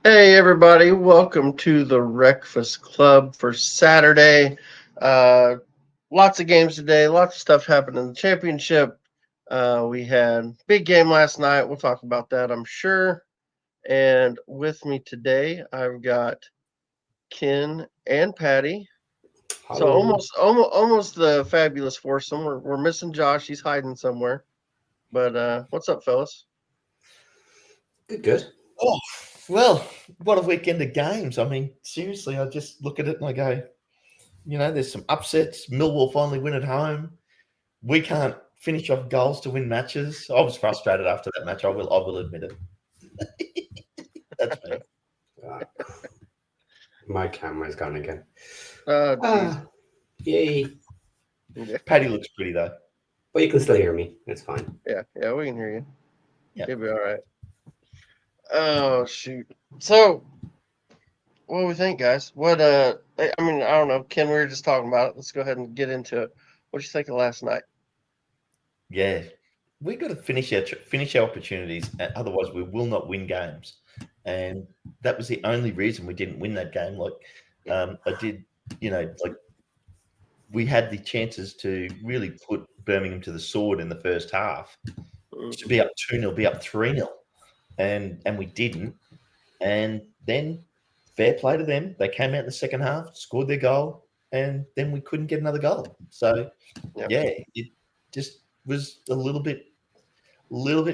Hey everybody, welcome to the WREXfast Club for Saturday. Lots of games today, lots of stuff happened in the championship. We had big game last night. We'll talk about that, I'm sure. And with me today, I've got Ken and Patty. So Hello. almost the fabulous foursome. We're missing Josh. He's hiding somewhere. But what's up, fellas? Good, good. Oh, well, what a weekend of games. I mean, seriously, I just look at it and I go, there's some upsets. Millwall finally win at home. We can't finish off goals to win matches. I was frustrated after that match. I will admit it. That's me. Uh, my camera's gone again. Jeez. Yay. Yeah, Paddy looks pretty though. But you can still hear me. It's fine. yeah, we can hear you. Yeah. You'll be all right. Oh shoot. So what do we think, guys? I don't know. Ken, we were just talking about it. Let's go ahead and get into it. What did you think of last night? Yeah. We got to finish our opportunities. Otherwise, we will not win games. And that was the only reason we didn't win that game. We had the chances to really put Birmingham to the sword in the first half. To be up 2-0, be up 3-0. And we didn't. And then fair play to them. They came out in the second half, scored their goal, and then we couldn't get another goal. So it just was a little bit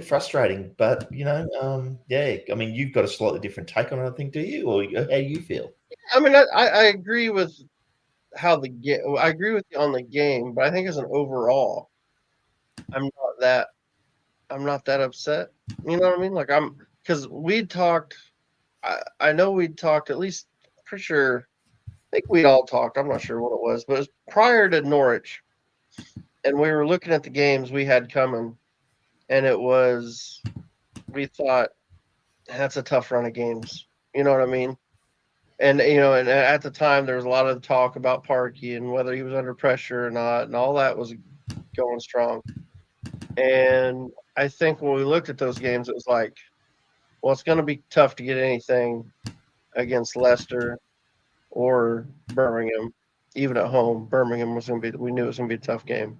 frustrating. But I mean, you've got a slightly different take on it, I think, do you? Or how do you feel? I mean, I agree with how the game. I agree with you on the game, but I think as an overall, I'm not that upset. You know what I mean? Because we'd talked. I know we'd talked at least. Pretty sure. I think we'd all talked. I'm not sure what it was, but it was prior to Norwich, and we were looking at the games we had coming, and we thought that's a tough run of games. You know what I mean? And and at the time there was a lot of talk about Parky and whether he was under pressure or not, and all that was going strong. And I think when we looked at those games, it was like, well, it's going to be tough to get anything against Leicester or Birmingham, even at home. Birmingham was going to be, we knew it was going to be a tough game.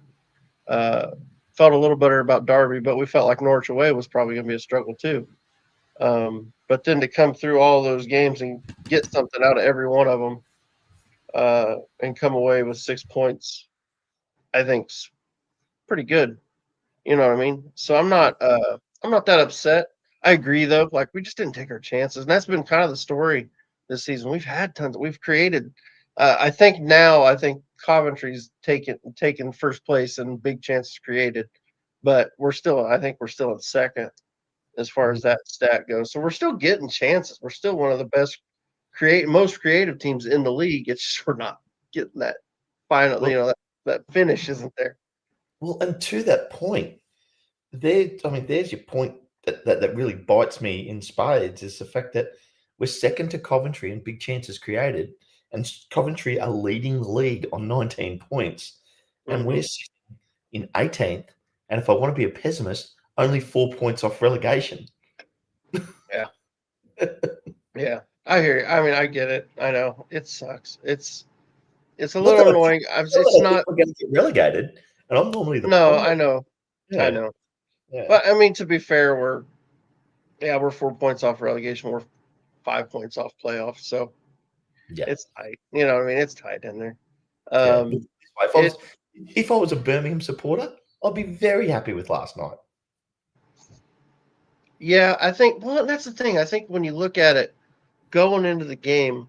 Felt a little better about Derby, but we felt like Norwich away was probably going to be a struggle too. But then to come through all those games and get something out of every one of them and come away with 6 points, I think's pretty good. You know what I mean? So I'm not that upset. I agree though. Like we just didn't take our chances, and that's been kind of the story this season. We've had tons. We've created. I think Coventry's taken first place in big chances created, but I think we're still in second as far as that stat goes. So we're still getting chances. We're still one of the best most creative teams in the league. It's just we're not getting that final. That finish isn't there. Well, and to that point, there's your point that really bites me in spades is the fact that we're second to Coventry in big chances created, and Coventry are leading the league on 19 points, and we're sitting in 18th. And if I want to be a pessimist, only 4 points off relegation. Yeah, yeah, I hear you. I mean, I get it. I know it sucks. It's a little annoying. It's not. We're going to get relegated, and I'm normally the. No, I know. Yeah. I know. Yeah. But I mean, to be fair, we're 4 points off relegation. We're 5 points off playoffs. So it's tight. You know what I mean? It's tight in there. If I was a Birmingham supporter, I'd be very happy with last night. Yeah, I think. Well, that's the thing. I think when you look at it going into the game,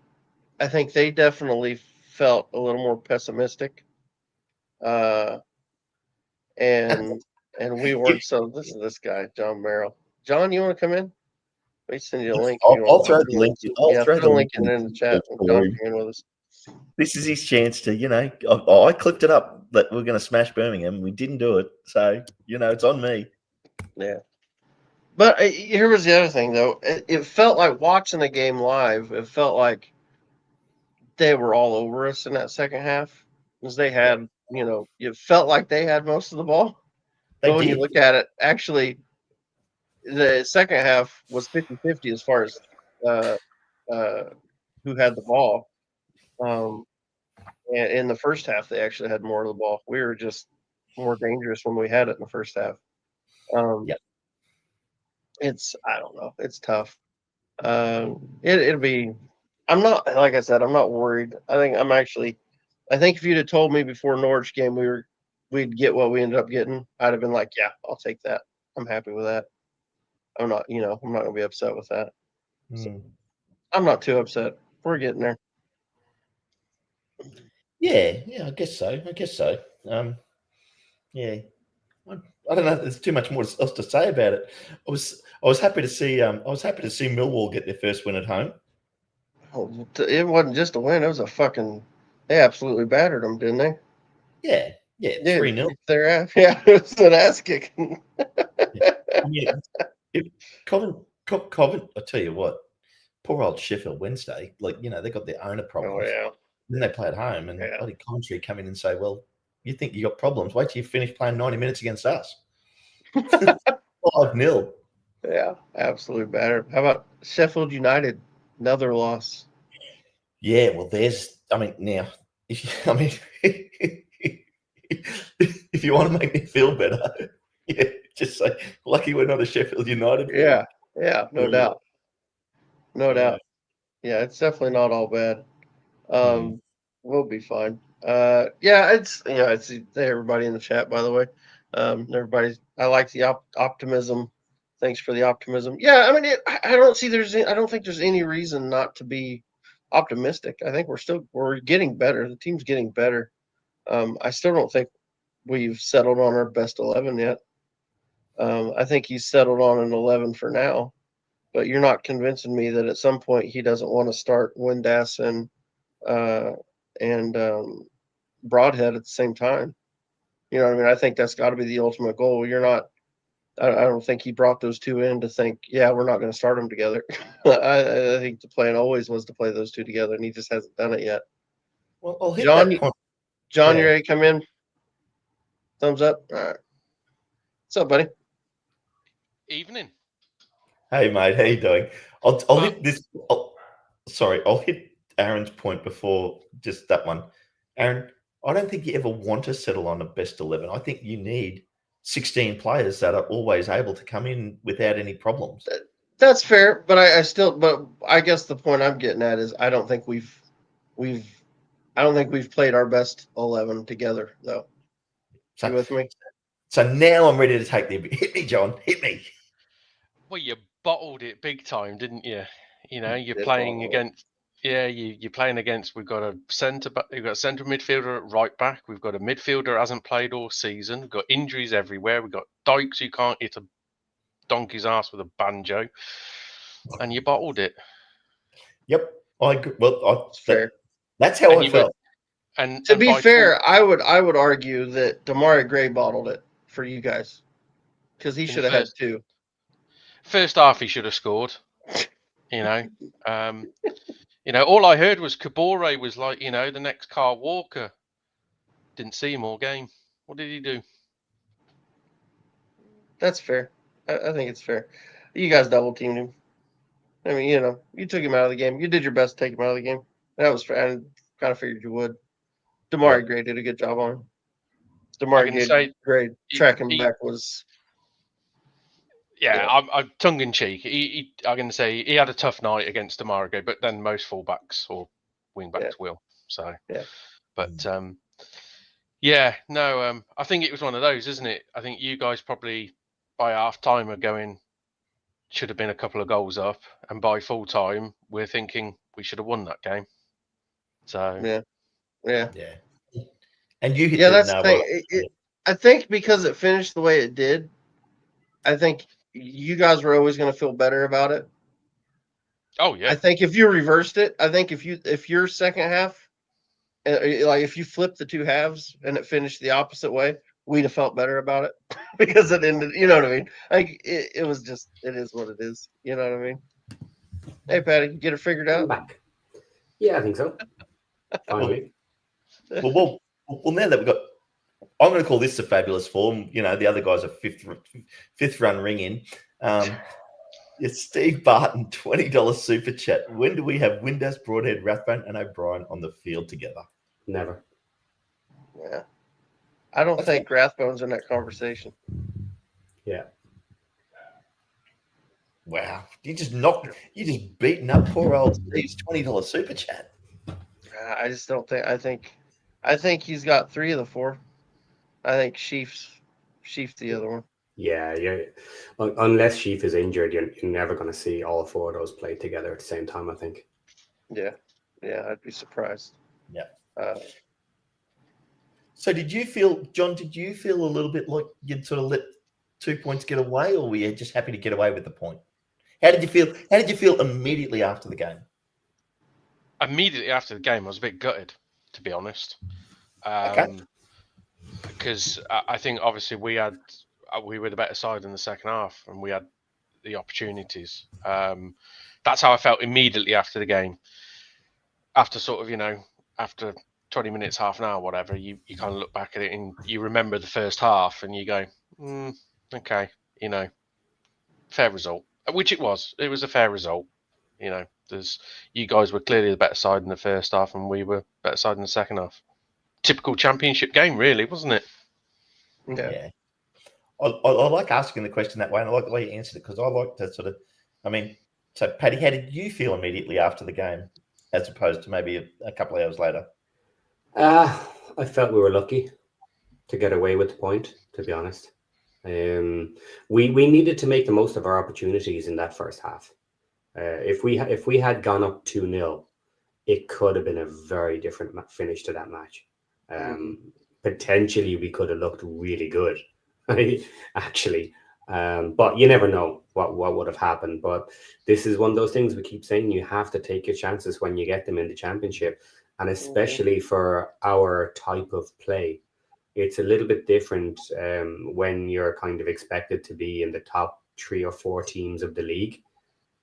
I think they definitely felt a little more pessimistic. And we weren't. So this guy, John Merrill. John, you want to come in? We send you a link. I'll throw the link. I'll throw the link in the chat. John came in with us. This is his chance to, I clipped it up that we're going to smash Birmingham. We didn't do it. So, it's on me. Yeah. But here was the other thing, though. It felt like watching the game live, it felt like they were all over us in that second half because they had, it felt like they had most of the ball. But when you look at it, actually, the second half was 50-50 as far as who had the ball. And in the first half, they actually had more of the ball. We were just more dangerous when we had it in the first half. Yep. I don't know. It's tough. It'll be. I'm not, like I said, I'm not worried. I think if you'd have told me before Norwich game we'd get what we ended up getting, I'd have been like, yeah, I'll take that. I'm happy with that. I'm not gonna be upset with that. So, I'm not too upset. We're getting there. Yeah, I guess so. Yeah, I don't know. There's too much more else to say about it. I was happy to see Millwall get their first win at home. Oh, it wasn't just a win. It was a fucking. They absolutely battered them, didn't they? Yeah, 3-0. Their ass. Yeah, it was an ass kicking. I mean, Covent. I tell you what, poor old Sheffield Wednesday. Like they got their owner problems. Oh yeah. Then they play at home, and bloody Coventry come in and say, "Well, you think you got problems? Wait till you finish playing 90 minutes against us." 5-0. Yeah, absolutely battered. How about Sheffield United? Another loss. Yeah, well, now, if you want to make me feel better, just say, lucky we're not a Sheffield United fan. Yeah, no doubt. No doubt. Yeah, it's definitely not all bad. We'll be fine. It's everybody in the chat, by the way. I like the optimism. Thanks for the optimism. Yeah, I mean, I don't think there's any reason not to be optimistic. I think we're getting better. The team's getting better. I still don't think we've settled on our best 11 yet. I think he's settled on an 11 for now, but you're not convincing me that at some point he doesn't want to start Windass and Broadhead at the same time. You know what I mean? I think that's got to be the ultimate goal. I don't think he brought those two in to think, yeah, we're not going to start them together. I think the plan always was to play those two together, and he just hasn't done it yet. Well, I'll hit John, that point. John, you ready to come in? Thumbs up. All right. What's up, buddy? Evening. Hey, mate. How you doing? I'll hit this. I'll hit Aaron's point before just that one. Aaron, I don't think you ever want to settle on a best 11. I think you need 16 players that are always able to come in without any problems. That's fair, but I guess the point I'm getting at is I don't think we've played our best 11 together though. You with me? So now I'm ready to take the hit me, John. Hit me. Well, you bottled it big time, didn't you? You're playing against. Yeah, you're playing against. We've got a centre midfielder at right back. We've got a midfielder who hasn't played all season. We've got injuries everywhere. We've got Dykes who can't hit a donkey's ass with a banjo, and you bottled it. Yep, I agree. Well, fair. That's how I felt. And to be fair, I would argue that Damari Gray bottled it for you guys because he should have had two. First half, he should have scored. All I heard was Kabore was like, the next Carl Walker. Didn't see him all game. What did he do? That's fair. I think it's fair. You guys double teamed him. I mean, you took him out of the game. You did your best to take him out of the game. That was fair. I kind of figured you would. Damari Gray did a good job on him. Damari Gray tracking back was. Yeah, I'm tongue in cheek. I'm going to say he had a tough night against Damari Gray, but then most fullbacks or wingbacks will. So, but I think it was one of those, isn't it? I think you guys probably by half time are going should have been a couple of goals up, and by full time we're thinking we should have won that game. So yeah. And you hit that's the thing. I think because it finished the way it did, I think you guys were always going to feel better about it. Oh yeah. I think if you reversed it, I think if your second half, like if you flipped the two halves and it finished the opposite way, we'd have felt better about it because it ended. You know what I mean? Like it was just it is what it is. You know what I mean? Hey, Patty, get it figured out? I'm back. Yeah, I think so. Finally. Well, now that we've got, I'm going to call this a fabulous form. The other guys are fifth run ring in. It's Steve Barton, $20 super chat. When do we have Windass, Broadhead, Rathbone, and O'Brien on the field together? Never. Yeah. I don't think Rathbone's in that conversation. Yeah. Wow. You just beating up poor old Steve's $20 super chat. I just don't think. I think he's got 3 of the 4. I think Sheaf's the other one. Yeah. Unless Sheaf is injured, you're never going to see all 4 of those play together at the same time, I think. Yeah. I'd be surprised. Yeah. So did you feel, John, a little bit like you'd sort of let 2 points get away, or were you just happy to get away with the point? How did you feel immediately after the game? Immediately after the game, I was a bit gutted, to be honest. Okay. Because I think obviously we were the better side in the second half, and we had the opportunities. That's how I felt immediately after the game. After sort of, after 20 minutes, half an hour, whatever, you kind of look back at it and you remember the first half and you go, okay, fair result, which it was. It was a fair result. You guys were clearly the better side in the first half and we were better side in the second half. Typical championship game, really, wasn't it? Yeah. I like asking the question that way, and I like the way you answered it, because I like to sort of, so Paddy, how did you feel immediately after the game, as opposed to maybe a couple of hours later? I felt we were lucky to get away with the point, to be honest. We needed to make the most of our opportunities in that first half. If we had gone up 2-0, it could have been a very different finish to that match. Potentially, we could have looked really good, actually. But you never know what would have happened. But this is one of those things we keep saying: you have to take your chances when you get them in the championship, and especially for our type of play. It's a little bit different when you're kind of expected to be in the top 3 or 4 teams of the league.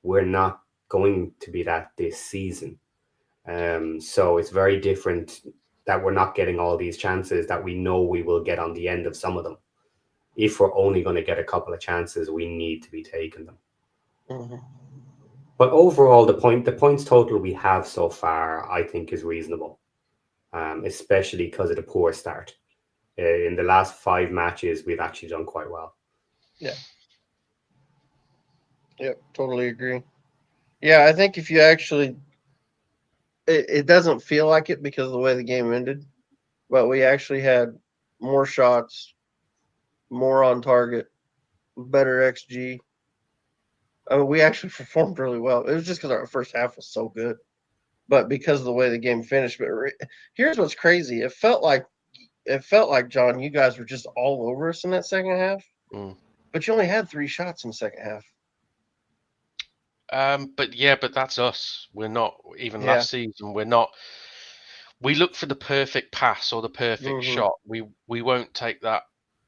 We're not going to be that this season. So it's very different that we're not getting all these chances that we know we will get on the end of some of them. If we're only going to get a couple of chances, we need to be taking them. But overall, the points total we have so far, I think, is reasonable, especially because of the poor start. In the last 5 matches, we've actually done quite well. Yeah. Yep, totally agree. Yeah, I think if you actually, it doesn't feel like it because of the way the game ended, but we actually had more shots, more on target, better XG. We actually performed really well. It was just because our first half was so good, but because of the way the game finished. But here's what's crazy: it felt like John, you guys were just all over us in that second half, but you only had 3 shots in the second half. But that's us. We're not even last season. We're not. We look for the perfect pass or the perfect shot. We won't take that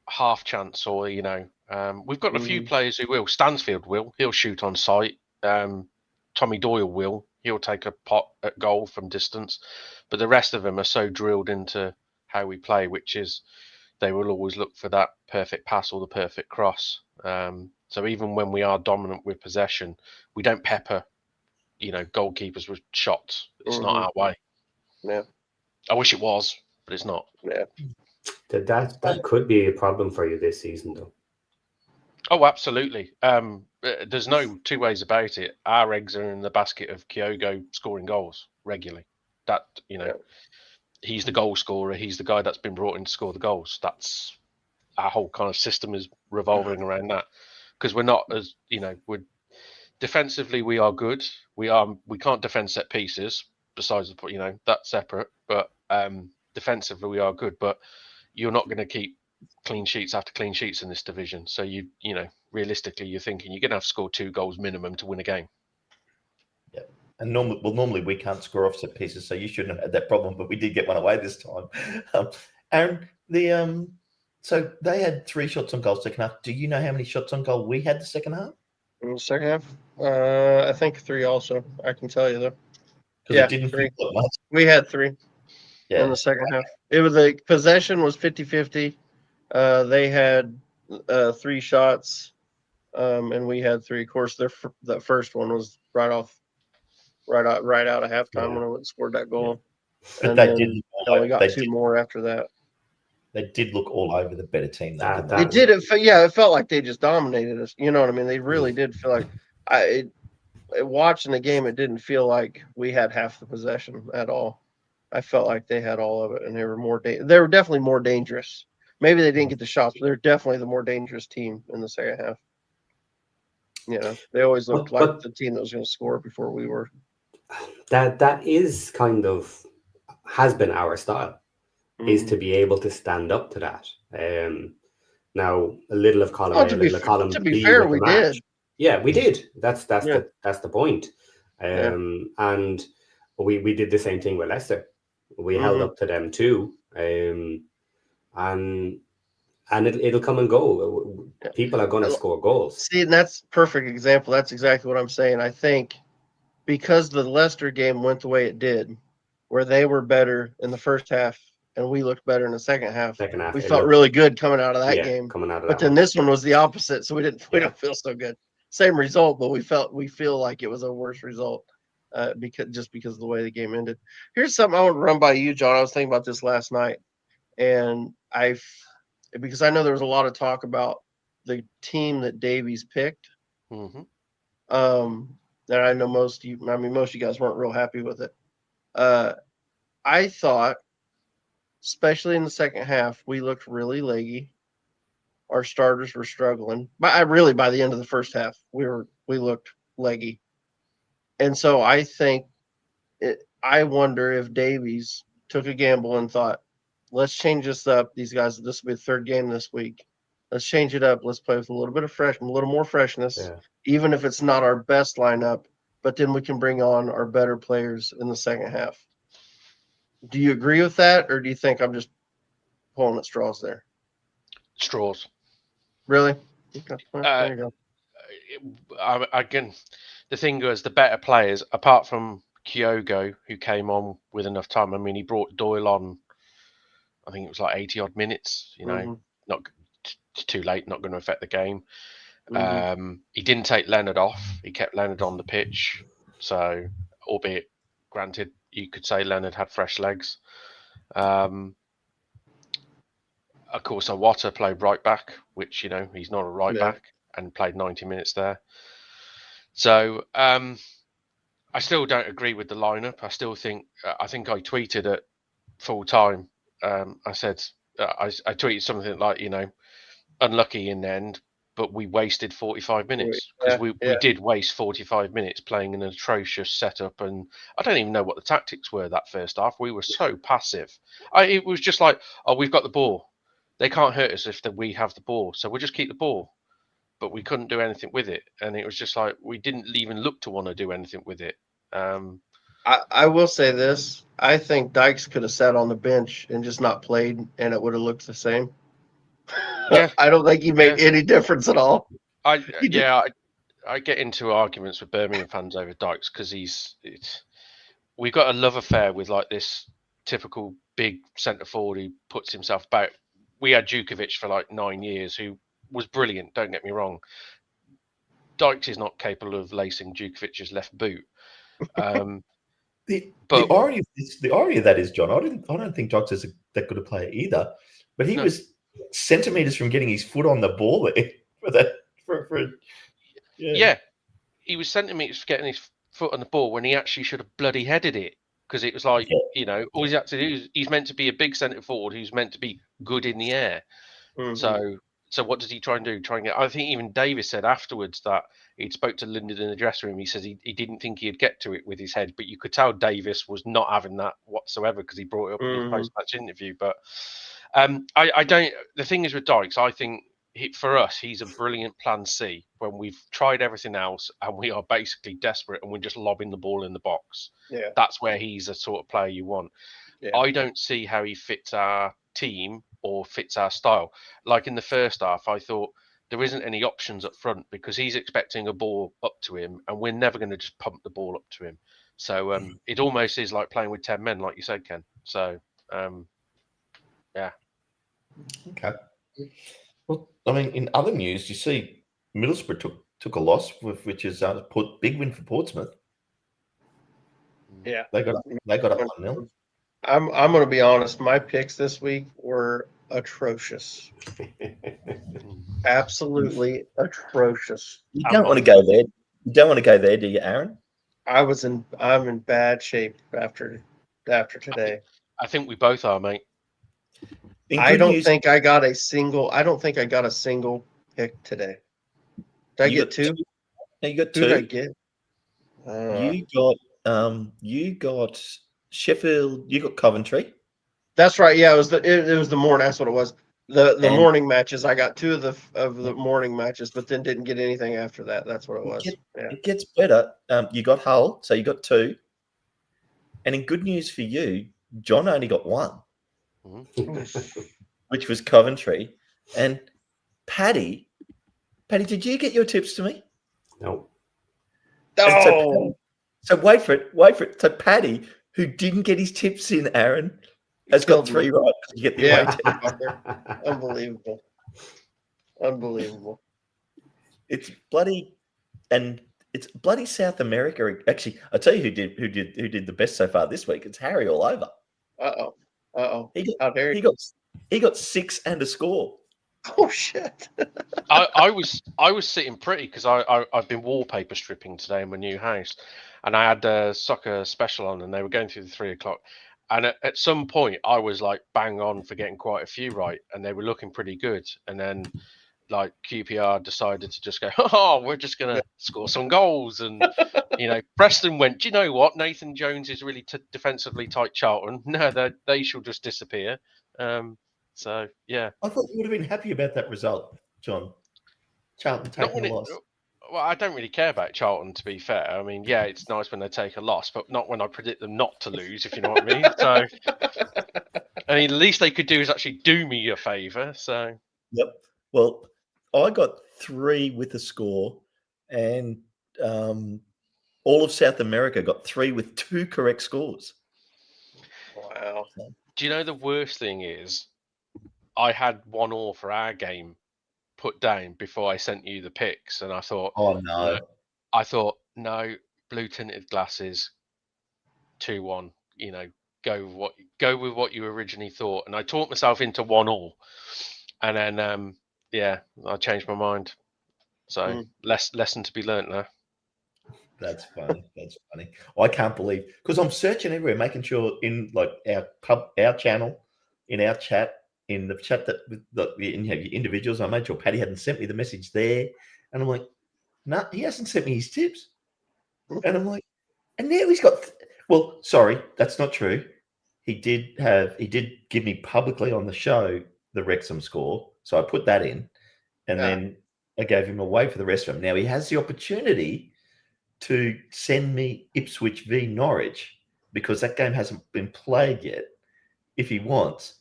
half chance, or we've got a few players who will. Stansfield will. He'll shoot on sight. Tommy Doyle will. He'll take a pot at goal from distance. But the rest of them are so drilled into how we play, which is they will always look for that perfect pass or the perfect cross. So even when we are dominant with possession, we don't pepper, goalkeepers with shots. It's not our way. Yeah. I wish it was, but it's not. Yeah. That could be a problem for you this season, though. Oh, absolutely. There's no 2 ways about it. Our eggs are in the basket of Kyogo scoring goals regularly. That, he's the goal scorer. He's the guy that's been brought in to score the goals. That's our whole kind of system is revolving around that. Because we're not as, we're defensively, we are good. We can't defend set pieces besides, that's separate. But defensively, we are good. But you're not going to keep clean sheets after clean sheets in this division. So realistically, you're thinking you're going to have to score 2 goals minimum to win a game. Yeah, and normally we can't score off set pieces, so you shouldn't have had that problem. But we did get one away this time. Aaron, so they had 3 shots on goal second half. Do you know how many shots on goal we had the second half? In the second half, I think 3 also. I can tell you though. Because it didn't 3. feel like much. We had 3 in the second half. It was the possession was 50-50. They had 3 shots. and we had 3. Of course, the first one was right out of halftime when we scored that goal. But And they then did. we got 2 more after that. They did look all over the better team, though. Didn't It did. It felt like they just dominated us. You know what I mean? They really did feel like watching the game. It didn't feel like we had half the possession at all. I felt like they had all of it, and they were they were definitely more dangerous. Maybe they didn't get the shots, but they're definitely the more dangerous team in the second half. You know, they always looked like the team that was going to score before we were. That is kind of has been our style, is to be able to stand up to that. Now a little of column A, a little of column B. To be fair, we did. Yeah, we did. That's the point. And we did the same thing with Leicester. We held up to them too. And it'll come and go. People are going to score goals. See, and that's a perfect example. That's exactly what I'm saying. I think because the Leicester game went the way it did, where they were better in the first half and we looked better in the second half, we felt really good coming out of that game. But then this one was the opposite, so we don't feel so good. Same result, but we feel like it was a worse result because of the way the game ended. Here's something I want to run by you, John. I was thinking about this last night, and because I know there was a lot of talk about the team that Davies picked. That I know most of you guys weren't real happy with it. I thought, especially in the second half, we looked really leggy. Our starters were struggling. But by the end of the first half, we looked leggy. And so I wonder if Davies took a gamble and thought, let's change this up. These guys, this will be the third game this week. Let's change it up. Let's play with a little more freshness, even if it's not our best lineup, but then we can bring on our better players in the second half. Do you agree with that, or do you think I'm just pulling at straws there? Straws. Really? Okay. There you go. Again, the thing was, the better players, apart from Kyogo, who came on with enough time. I mean, he brought Doyle on, I think it was like 80-odd minutes, not too late, not going to affect the game. He didn't take Leonard off. He kept Leonard on the pitch. So, albeit, granted, you could say Leonard had fresh legs. Of course, Awata played right back, which, he's not a right back, and played 90 minutes there. So, I still don't agree with the lineup. I think I tweeted at full time. I said, I tweeted something like, unlucky in the end, but we wasted 45 minutes because we did waste 45 minutes playing an atrocious setup, and I don't even know what the tactics were that first half. We were so passive. It was just like, we've got the ball. They can't hurt us if we have the ball, so we'll just keep the ball. But we couldn't do anything with it, and it was just like we didn't even look to want to do anything with it. I will say this: I think Dykes could have sat on the bench and just not played, and it would have looked the same. Yeah, I don't think he made any difference at all. I get into arguments with Birmingham fans over Dykes because we've got a love affair with like this typical big centre forward who puts himself about. We had Djukovic for like 9 years, who was brilliant. Don't get me wrong. Dykes is not capable of lacing Djukovic's left boot. The irony of that is, John, I don't think Dykes is that good a player either, but he was centimeters from getting his foot on the ball there he was centimeters from getting his foot on the ball when he actually should have bloody headed it, because it was like all he had to do is he's meant to be a big centre forward who's meant to be good in the air. So what does he try and do? I think even Davis said afterwards that he'd spoke to Linden in the dressing room. He says he didn't think he'd get to it with his head, but you could tell Davis was not having that whatsoever because he brought it up in his post-match interview. But I don't. The thing is with Dykes, I think for us, he's a brilliant plan C when we've tried everything else and we are basically desperate and we're just lobbing the ball in the box. Yeah, that's where he's a sort of player you want. Yeah. I don't see how he fits our team or fits our style. Like in the first half, I thought there isn't any options up front because he's expecting a ball up to him and we're never going to just pump the ball up to him. So it almost is like playing with 10 men, like you said, Ken. So, yeah. Okay. Well, I mean, in other news, you see Middlesbrough took a loss, which is big win for Portsmouth. Yeah, They got up 1-0. I'm going to be honest. My picks this week were atrocious. Absolutely atrocious. You don't want to go there. You don't want to go there, do you, Aaron? I'm in bad shape after today. I think we both are, mate. I don't think I got a single pick today. Did I get two? No, you got two. Who did I get? You got Sheffield. You got Coventry. That's right. Yeah, it was the morning. That's what it was. The morning matches. I got two of the morning matches, but then didn't get anything after that. That's what it was. It gets better. You got Hull, so you got two. And in good news for you, John only got one, which was Coventry. And Paddy, did you get your tips to me? No. Oh. So wait for it. So Paddy, who didn't get his tips in, Aaron, has got three right. You get the away tip. Unbelievable. It's bloody South America. Actually, I'll tell you who did the best so far this week. It's Harry all over. Uh-oh. He got 6 and a score. Oh shit. I was sitting pretty because I've been wallpaper stripping today in my new house, and I had a soccer special on, and they were going through the 3 o'clock. And at some point, I was like bang on for getting quite a few right, and they were looking pretty good. And then, like QPR decided to just go, oh, we're just gonna score some goals, and Preston went, do you know what? Nathan Jones is really defensively tight. Charlton, no, they shall just disappear. So yeah, I thought you would have been happy about that result, John. Charlton taking a loss. Well, I don't really care about Charlton, to be fair. I mean, yeah, it's nice when they take a loss, but not when I predict them not to lose, if you know what I mean. So, I mean, the least they could do is actually do me a favour. So, yep. Well, I got 3 with a score, and all of South America got 3 with 2 correct scores. Wow. Do you know the worst thing is? I had 1-1 for our game put down before I sent you the picks, and I thought, oh no, no, blue tinted glasses, 2-1. Go with what you originally thought, and I talked myself into 1-1, and then I changed my mind. So lesson to be learnt there. That's funny. I can't believe, because I'm searching everywhere, making sure in like our channel, in our chat. In the chat that with the individuals, I made sure Paddy hadn't sent me the message there, and I'm like, no, he hasn't sent me his tips, and I'm like, and now he's got. Well, sorry, that's not true. He did give me publicly on the show the Wrexham score, so I put that in, and then I gave him away for the rest of them. Now he has the opportunity to send me Ipswich v Norwich because that game hasn't been played yet, if he wants.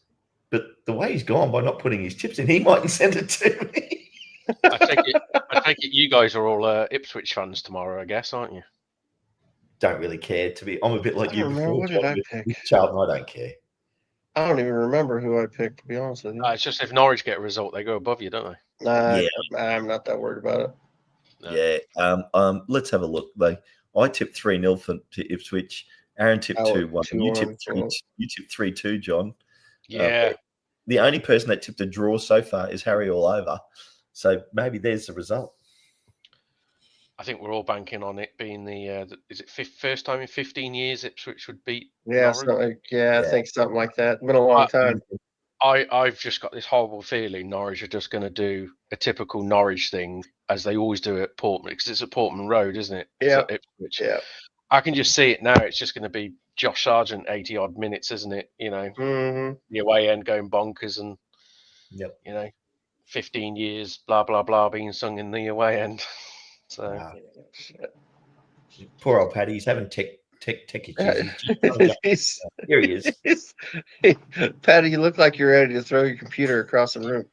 But the way he's gone by not putting his tips in, he mightn't send it to me. I take it you guys are all Ipswich fans tomorrow, I guess, aren't you? Don't really care. I'm a bit like you before. What did I pick? Charlton, I don't care. I don't even remember who I picked, to be honest with you. It's just if Norwich get a result, they go above you, don't they? I'm not that worried about it. No. Yeah. Let's have a look. I tipped 3-0 to Ipswich. Aaron tipped 2-1. You tipped 3-2, John. Yeah. The only person that tipped a draw so far is Harry all over. So maybe there's the result. I think we're all banking on it being is it first time in 15 years Ipswich would beat Norwich? I think something like that. It's been a long time. I've just got this horrible feeling Norwich are just going to do a typical Norwich thing as they always do at Portman, because it's at Portman Road, isn't it? Yeah. Ipswich. Yeah. I can just see it now. It's just going to be Josh Sargent 80-odd minutes, isn't it? The away end going bonkers, and 15 years, blah, blah, blah, being sung in the away end. So poor old Paddy, he's having tech issues. Here he is. Paddy, you look like you're ready to throw your computer across the room.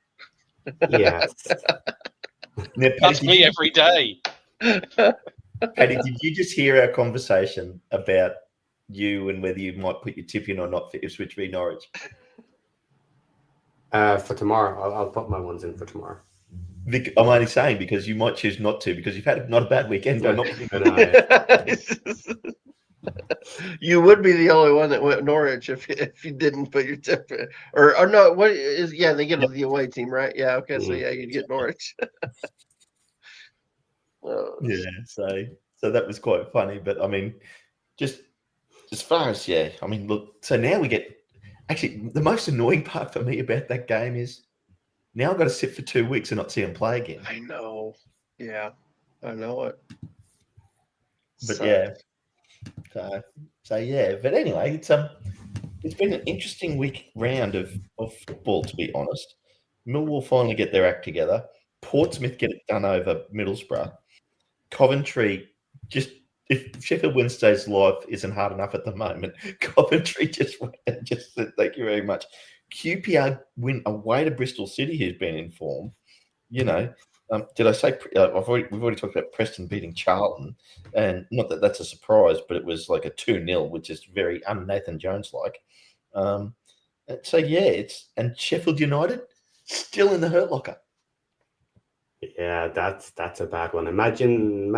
Yeah. That's me every day. Paddy, did you just hear our conversation about you and whether you might put your tip in or not for Ipswich v Norwich? For tomorrow, I'll put my ones in for tomorrow. Vic, I'm only saying because you might choose not to because you've had not a bad weekend by not. You would be the only one that went Norwich if you didn't put your tip in. Or no, what is they get the away team, right? Yeah, okay, so yeah, you'd get Norwich. Yeah, so that was quite funny. But I mean, just as far as I mean, look. So now we get actually the most annoying part for me about that game is now I've got to sit for 2 weeks and not see him play again. I know. Yeah, I know it. But Sucks. so yeah. But anyway, it's been an interesting week round of football, to be honest. Millwall finally get their act together. Portsmouth get it done over Middlesbrough. Coventry just if Sheffield Wednesday's life isn't hard enough at the moment, Coventry just went and just said thank you very much. QPR win away to Bristol City, who's been in form. You know, did I say we've already talked about Preston beating Charlton, and not that that's a surprise, but it was like a 2-0, which is very un-Nathan Jones like. So yeah, and Sheffield United still in the hurt locker. Yeah, that's a bad one. Imagine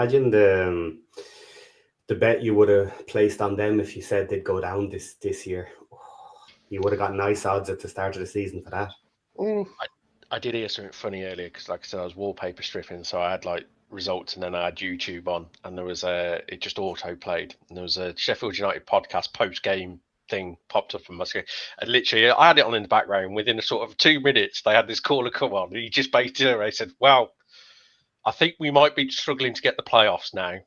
the bet you would have placed on them if you said they'd go down this year. You would have got nice odds at the start of the season for that. I did hear something funny earlier because, like I said, I was wallpaper stripping, so I had like results and then I had YouTube on, and there was it just auto played, and there was a Sheffield United podcast post game thing popped up on my screen, and literally I had it on in the background. Within a sort of 2 minutes, they had this caller come on, and he just basically he said, "Well, I think we might be struggling to get the playoffs now."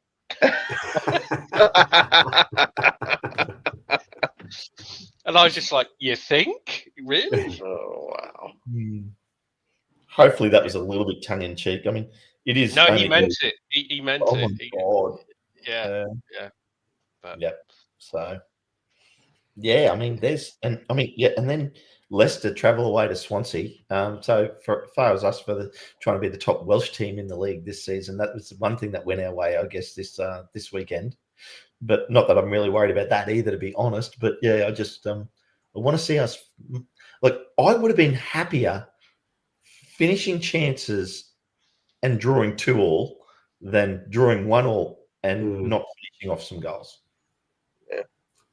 And I was just like, "You think, really?" Oh wow. Hopefully that was a little bit tongue in cheek. I mean, it is. No, he meant it. He meant it. Oh my god. Yeah. But yeah. So yeah, I mean, and then Leicester travel away to Swansea. So for far as us trying to be the top Welsh team in the league this season, that was one thing that went our way, I guess, this weekend. But not that I'm really worried about that either, to be honest. But yeah, I just I want to see us. Like, I would have been happier finishing chances and drawing 2-2 than drawing 1-1 and not finishing off some goals. Yeah,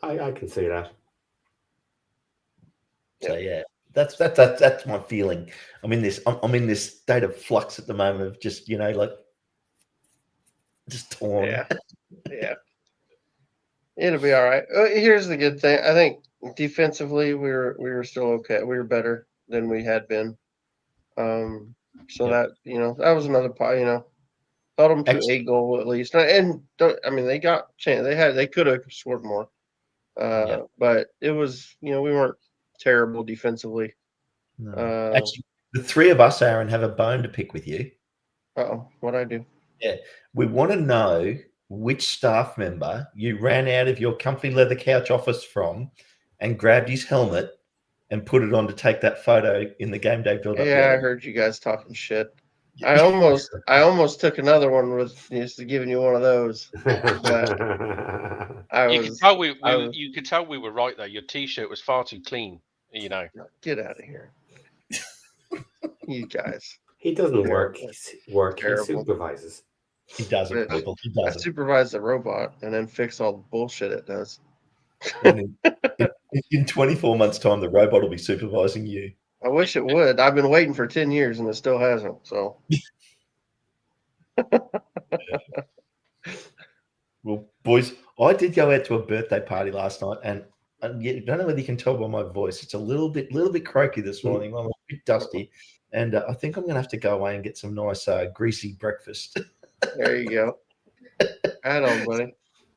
I can see that. So yeah, that's my feeling. I'm in this state of flux at the moment of just just torn. Yeah. It'll be all right. Here's the good thing. I think defensively we were still okay. We were better than we had been. So that that was another part. Held them to 8 goal at least. And they got chance. They could have scored more. But it was we weren't terrible defensively. No. Actually, the three of us, Aaron, have a bone to pick with you. What'd I do? Yeah, we want to know which staff member you ran out of your comfy leather couch office from and grabbed his helmet and put it on to take that photo in the game day build-up. Yeah, I heard you guys talking shit. I almost took another one with just giving you one of those. But you could tell we were right though. Your T-shirt was far too clean. Get out of here, you guys. He doesn't work. He supervises. He doesn't. People. He doesn't. I supervise the robot and then fix all the bullshit it does. In 24 months' time, the robot will be supervising you. I wish it would. I've been waiting for 10 years and it still hasn't. So, well, boys, I did go out to a birthday party last night, and I don't know whether you can tell by my voice. It's a little bit croaky this morning. I'm a bit dusty, and I think I'm going to have to go away and get some nice greasy breakfast. There you go. Right on, buddy.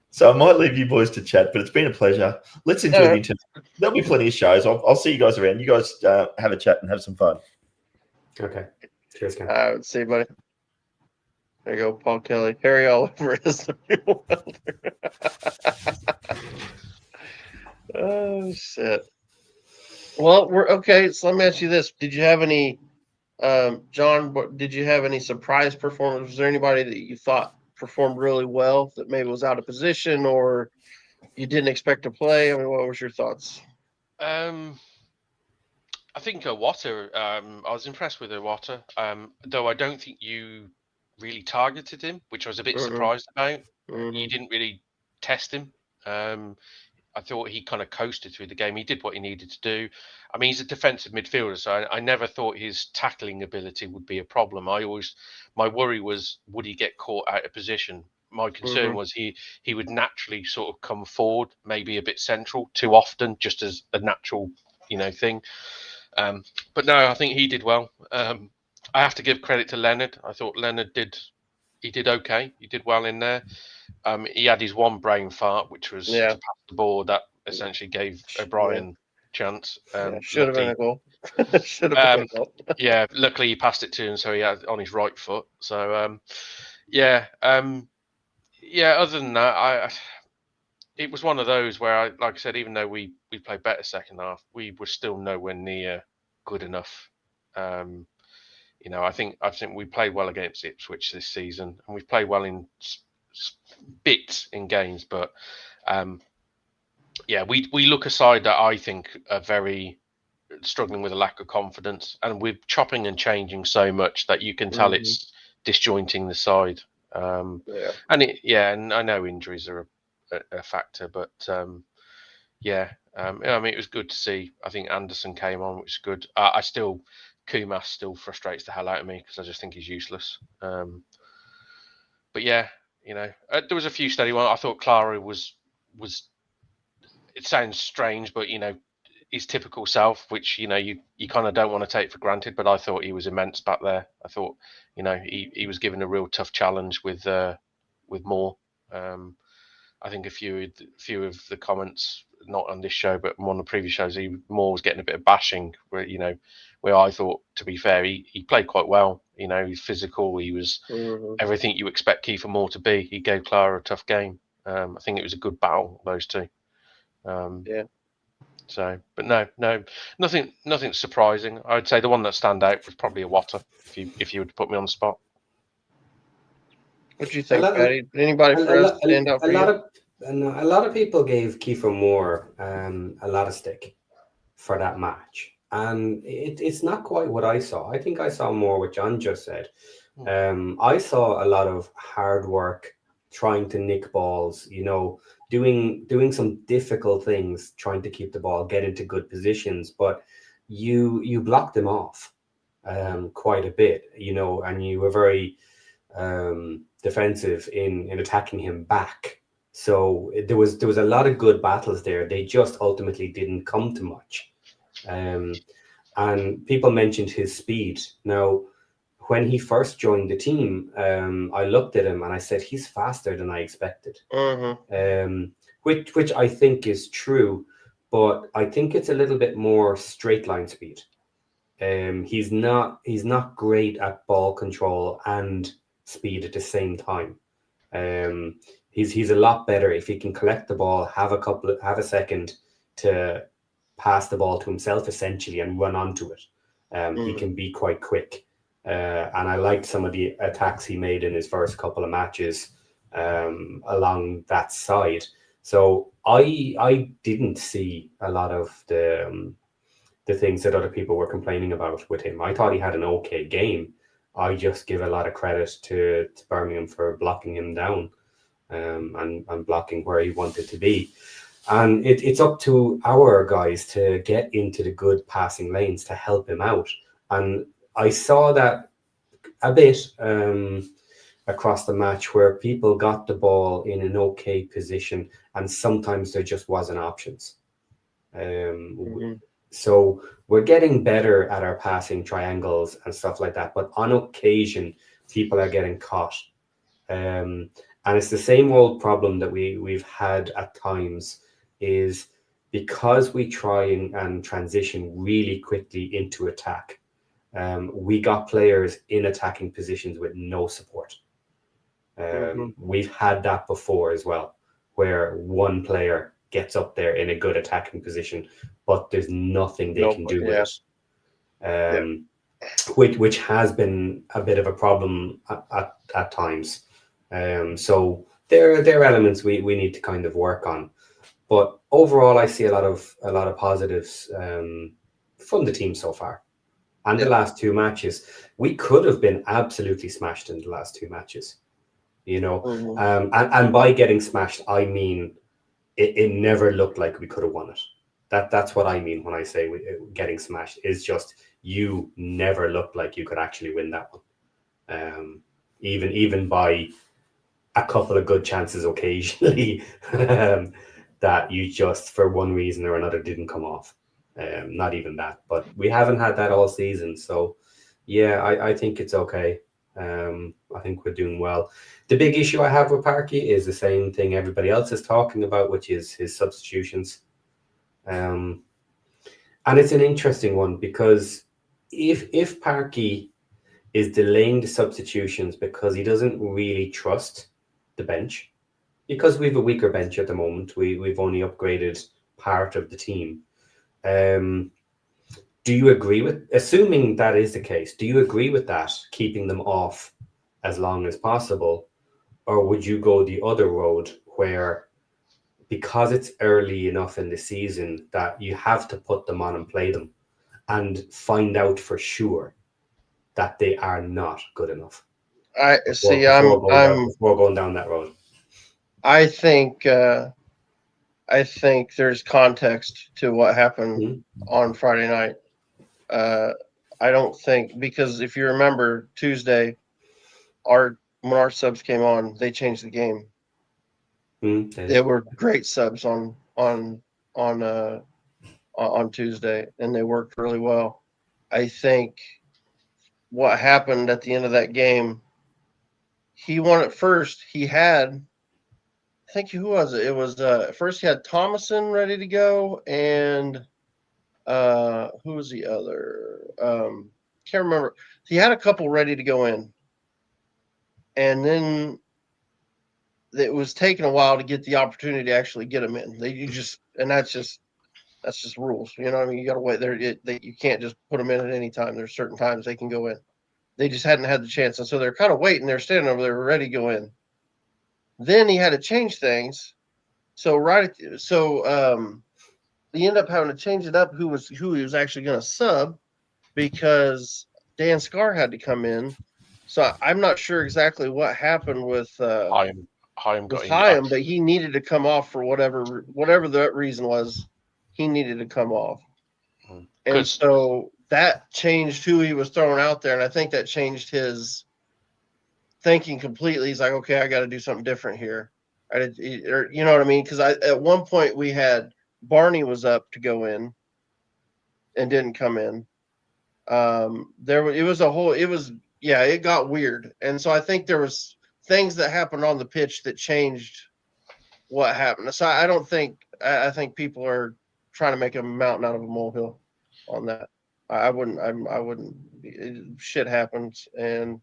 So I might leave you boys to chat, but it's been a pleasure. Let's enjoy the interview. There'll be plenty of shows. I'll see you guys around. You guys have a chat and have some fun. Okay. Cheers, Ken. I would see you, buddy. There you go, Paul Kelly. Harry Oliver is the new Oh, shit. Well, we're okay. So let me ask you this. Did you have any, John, did you have any surprise performance? Was there anybody that you thought performed really well that maybe was out of position or you didn't expect to play? I mean, what was your thoughts? I I think Iwata, I was impressed with Iwata, though I don't think you really targeted him, which I was a bit surprised about. You didn't really test him. I thought he kind of coasted through the game. He did what he needed to do. I mean, he's a defensive midfielder, so I never thought his tackling ability would be a problem. My worry was, would he get caught out of position? My concern was he would naturally sort of come forward, maybe a bit central too often, just as a natural, thing. But no, I think he did well. I have to give credit to Leonard. I thought Leonard did okay. He did well in there. He had his one brain fart, which was to pass the ball that essentially gave O'Brien chance. Should have been a goal. Should have been a goal. Yeah, luckily he passed it to him, so he had on his right foot. So other than that, it was one of those where, like I said, even though we played better second half, we were still nowhere near good enough. I think we played well against Ipswich this season, and we've played well in bits in games, but we look a side that I think are very struggling with a lack of confidence, and we're chopping and changing so much that you can tell it's disjointing the side. And I know injuries are a factor, but I mean, it was good to see. I think Anderson came on, which is good. Kumas still frustrates the hell out of me because I just think he's useless. But yeah, there was a few steady ones. I thought Clara was. It sounds strange, but his typical self, which you kind of don't want to take for granted. But I thought he was immense back there. I thought he was given a real tough challenge with Moore. I think a few of the comments, not on this show, but on the previous shows, Moore was getting a bit of bashing. Where I thought, to be fair, he played quite well. He's physical. He was everything you expect Kiefer Moore to be. He gave Clara a tough game. I think it was a good battle, those two. So, but no, nothing surprising. I'd say the one that stand out was probably Iwata, if you were to put me on the spot. What do you think, Patty? Did anybody stand out for you? A lot of people gave Kiefer Moore a lot of stick for that match, and it's not quite what I saw. I think I saw more what John just said. I saw a lot of hard work, trying to nick balls, doing some difficult things, trying to keep the ball, get into good positions, but you blocked them off quite a bit, and you were very defensive in attacking him back. So there was a lot of good battles there. They just ultimately didn't come to much. And people mentioned his speed. Now, when he first joined the team, I looked at him and I said, he's faster than I expected. Which I think is true, but I think it's a little bit more straight line speed. He's not great at ball control and speed at the same time. He's a lot better if he can collect the ball, have a second to pass the ball to himself essentially and run onto it. He can be quite quick. And I liked some of the attacks he made in his first couple of matches along that side. So I didn't see a lot of the things that other people were complaining about with him. I thought he had an okay game. I just give a lot of credit to Birmingham for blocking him down and blocking where he wanted to be. And it's up to our guys to get into the good passing lanes to help him out. And I saw that a bit across the match where people got the ball in an okay position and sometimes there just wasn't options. So we're getting better at our passing triangles and stuff like that. But on occasion, people are getting caught. And it's the same old problem that we've had at times is because we try and transition really quickly into attack. We got players in attacking positions with no support. We've had that before as well, where one player gets up there in a good attacking position, but there's nothing they can do with it. Which has been a bit of a problem at times. So there are elements we need to kind of work on. But overall, I see a lot of positives from the team so far. And the last two matches, we could have been absolutely smashed in the last two matches, you know. And by getting smashed, I mean it never looked like we could have won it. That's what I mean when I say getting smashed, is just you never looked like you could actually win that one. Even by a couple of good chances occasionally, that you just, for one reason or another, didn't come off. Not even that, but we haven't had that all season. So yeah, I think it's okay. I think we're doing well. The big issue I have with Parky is the same thing everybody else is talking about, which is his substitutions. And it's an interesting one, because if Parky is delaying the substitutions because he doesn't really trust the bench, because we have a weaker bench at the moment, we've only upgraded part of the team. Do you agree with, assuming that is the case, do you agree with that, keeping them off as long as possible? Or would you go the other road, where because it's early enough in the season that you have to put them on and play them and find out for sure that they are not good enough? Before going down that road. I think there's context to what happened on Friday night. I don't think, because if you remember Tuesday, when our subs came on, they changed the game. They were great subs on Tuesday, and they worked really well. I think what happened at the end of that game, he won it first. He had, I think, who was it? It was first he had Thomason ready to go, and who was the other? Can't remember. He had a couple ready to go in, and then it was taking a while to get the opportunity to actually get them in. That's just rules. You know what I mean? You got to wait there. You can't just put them in at any time. There's certain times they can go in. They just hadn't had the chance, and so they're kind of waiting. They're standing over there ready to go in. Then he had to change things. So he ended up having to change it up who he was actually going to sub, because Dan Scar had to come in. So I'm not sure exactly what happened with Chaim, but he needed to come off for whatever that reason was. He needed to come off, and so that changed who he was throwing out there, and I think that changed his thinking completely. He's like, okay, I got to do something different here. You know what I mean? Because at one point we had Barney was up to go in and didn't come in. It got weird, and so I think there was things that happened on the pitch that changed what happened. So I think people are trying to make a mountain out of a molehill on that. I wouldn't. Shit happens, and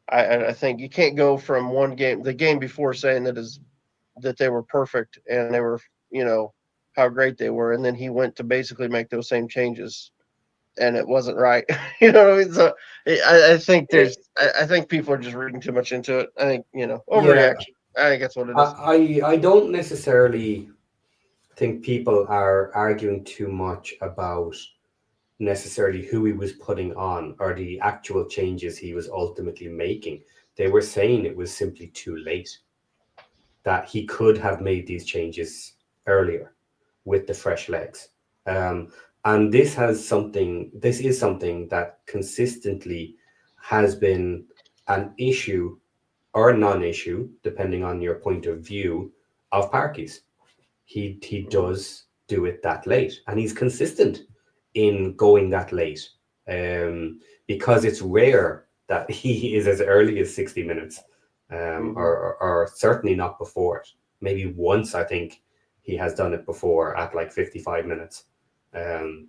I think you can't go from one game, the game before, saying that they were perfect and they were, how great they were, and then he went to basically make those same changes, and it wasn't right. You know what I mean? So I think I think people are just reading too much into it. I think, overreaction. I think that's what it is. I don't necessarily think people are arguing too much about necessarily who he was putting on or the actual changes he was ultimately making. They were saying it was simply too late, that he could have made these changes earlier with the fresh legs. And this is something that consistently has been an issue or a non-issue, depending on your point of view, of Parky's. He does do it that late, and he's consistent in going that late, because it's rare that he is as early as 60 minutes, or certainly not before it. Maybe once, I think he has done it before at like 55 minutes,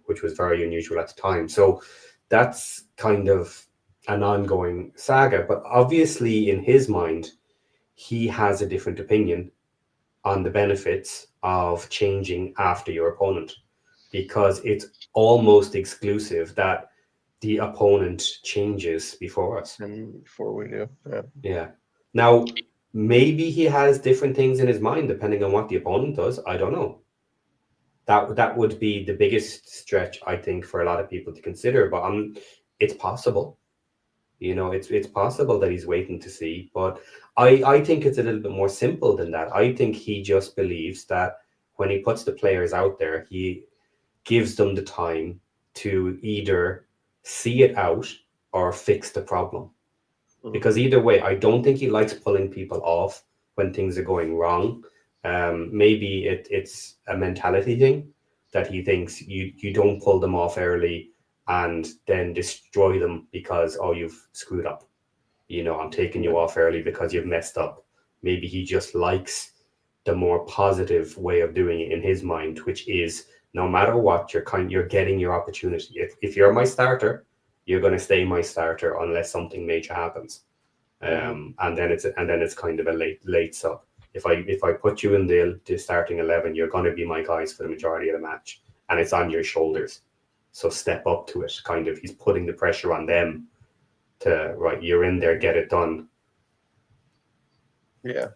which was very unusual at the time. So that's kind of an ongoing saga. But obviously, in his mind, he has a different opinion on the benefits of changing after your opponent, because it's almost exclusive that the opponent changes before us. And before we do. Yeah. Now, maybe he has different things in his mind depending on what the opponent does. I don't know. That would be the biggest stretch, I think, for a lot of people to consider. But it's possible. It's possible that he's waiting to see. But I think it's a little bit more simple than that. I think he just believes that when he puts the players out there, he gives them the time to either see it out or fix the problem. Because either way, I don't think he likes pulling people off when things are going wrong. Maybe it's a mentality thing that he thinks you don't pull them off early and then destroy them because, oh, you've screwed up. I'm taking you off early because you've messed up. Maybe he just likes the more positive way of doing it in his mind, which is no matter what, you're getting your opportunity. If you're my starter, you're going to stay my starter unless something major happens. And then it's kind of a late sub. If I put you in the starting 11, you're going to be my guys for the majority of the match, and it's on your shoulders. So step up to it. Kind of, he's putting the pressure on them to, right, you're in there, get it done. Yeah.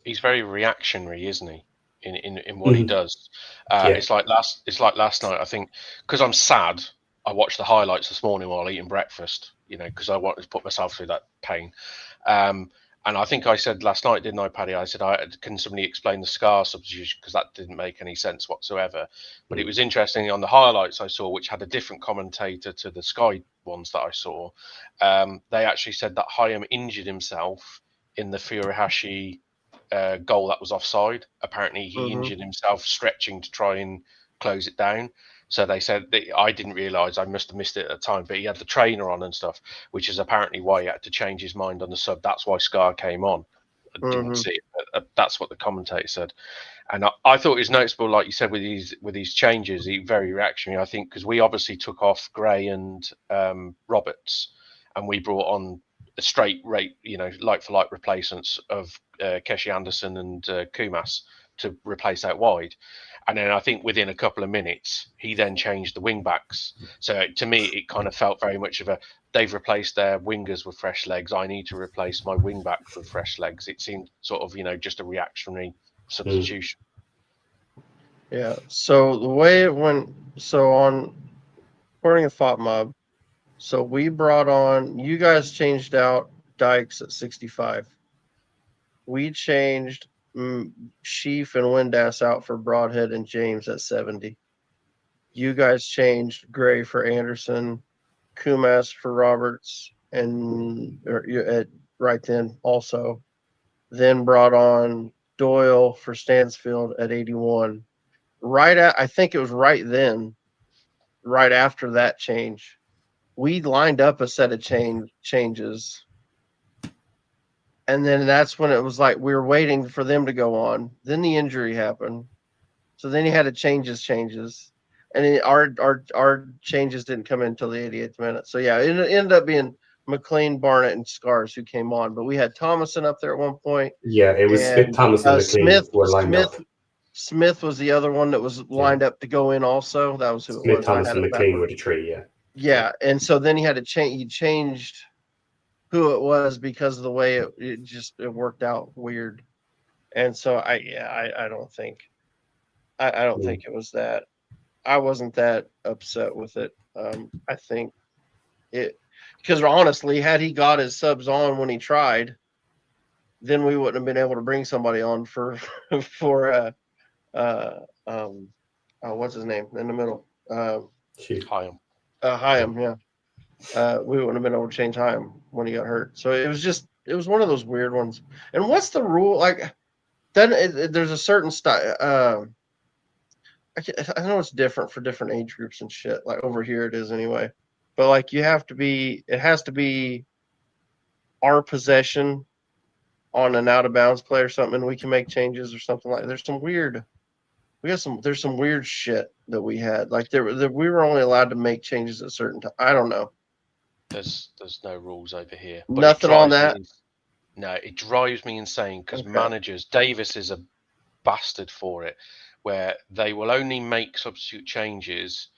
He's very reactionary, isn't he? In what he does. It's like last night, I think, because I'm sad. I watched the highlights this morning while eating breakfast, because I wanted to put myself through that pain. And I think I said last night, didn't I, Paddy? I said, can somebody explain the Scar substitution? Because that didn't make any sense whatsoever. But it was interesting on the highlights I saw, which had a different commentator to the Sky ones that I saw. They actually said that Hayam injured himself in the Furuhashi goal that was offside. Apparently, he injured himself stretching to try and close it down. So they said I didn't realise, I must have missed it at the time, but he had the trainer on and stuff, which is apparently why he had to change his mind on the sub. That's why Scar came on. I didn't see it, but that's what the commentator said. And I thought it was noticeable, like you said, with these changes, he very reactionary. I think because we obviously took off Gray and Roberts, and we brought on a straight rate, like for like replacements of Keshi Anderson and Kumas to replace out wide. And then I think within a couple of minutes, he then changed the wing backs. So to me, it kind of felt very much of they've replaced their wingers with fresh legs. I need to replace my wing backs with fresh legs. It seemed sort of, just a reactionary substitution. Yeah. So the way it went, according to FOTMob, so we brought on, you guys changed out Dykes at 65. We changed Sheaf and Windass out for Broadhead and James at 70. You guys changed Gray for Anderson, Kumas for Roberts, and at right then also. Then brought on Doyle for Stansfield at 81. I think it was right then, right after that change, we lined up a set of changes. And then that's when it was like we were waiting for them to go on. Then the injury happened. So then he had to change his changes. And our changes didn't come in until the 88th minute. So yeah, it ended up being McLean, Barnett, and Scars who came on. But we had Thomason up there at one point. Yeah, it was Smith, Thomas, and McLean were lined up. Smith was the other one that was lined up to go in also. That was who it was. Thomas, and McLean were the three, yeah. Yeah, and so then he had to change. He changed who it was because of the way it worked out weird. And so I don't think it was that. I wasn't that upset with it. I think because honestly, had he got his subs on when he tried, then we wouldn't have been able to bring somebody on for what's his name in the middle? Hayam. Hayam, yeah. We wouldn't have been able to change Hayam when he got hurt. So it was one of those weird ones. And what's the rule? Like, then there's a certain style. I know it's different for different age groups and shit. Like over here it is anyway. But like it has to be our possession on an out of bounds play or something, and we can make changes or something like that. There's some weird shit that we had. Like we were only allowed to make changes at a certain time. I don't know. There's no rules over here. But nothing on that. No, it drives me insane because managers, Davis is a bastard for it, where they will only make substitute changes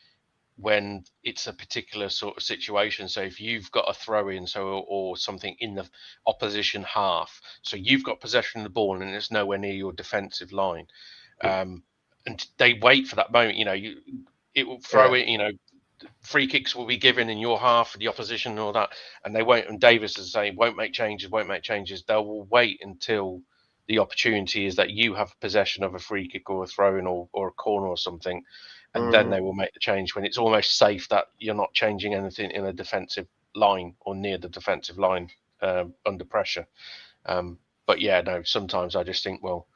when it's a particular sort of situation. So if you've got a throw in, or something in the opposition half, so you've got possession of the ball and it's nowhere near your defensive line, and they wait for that moment. It will throw it. Free kicks will be given in your half for the opposition and all that, and they won't. And Davis is saying, won't make changes. They will wait until the opportunity is that you have possession of a free kick or a throw-in or a corner or something, and then they will make the change when it's almost safe that you're not changing anything in a defensive line or near the defensive line under pressure. But yeah, no, sometimes I just think, well,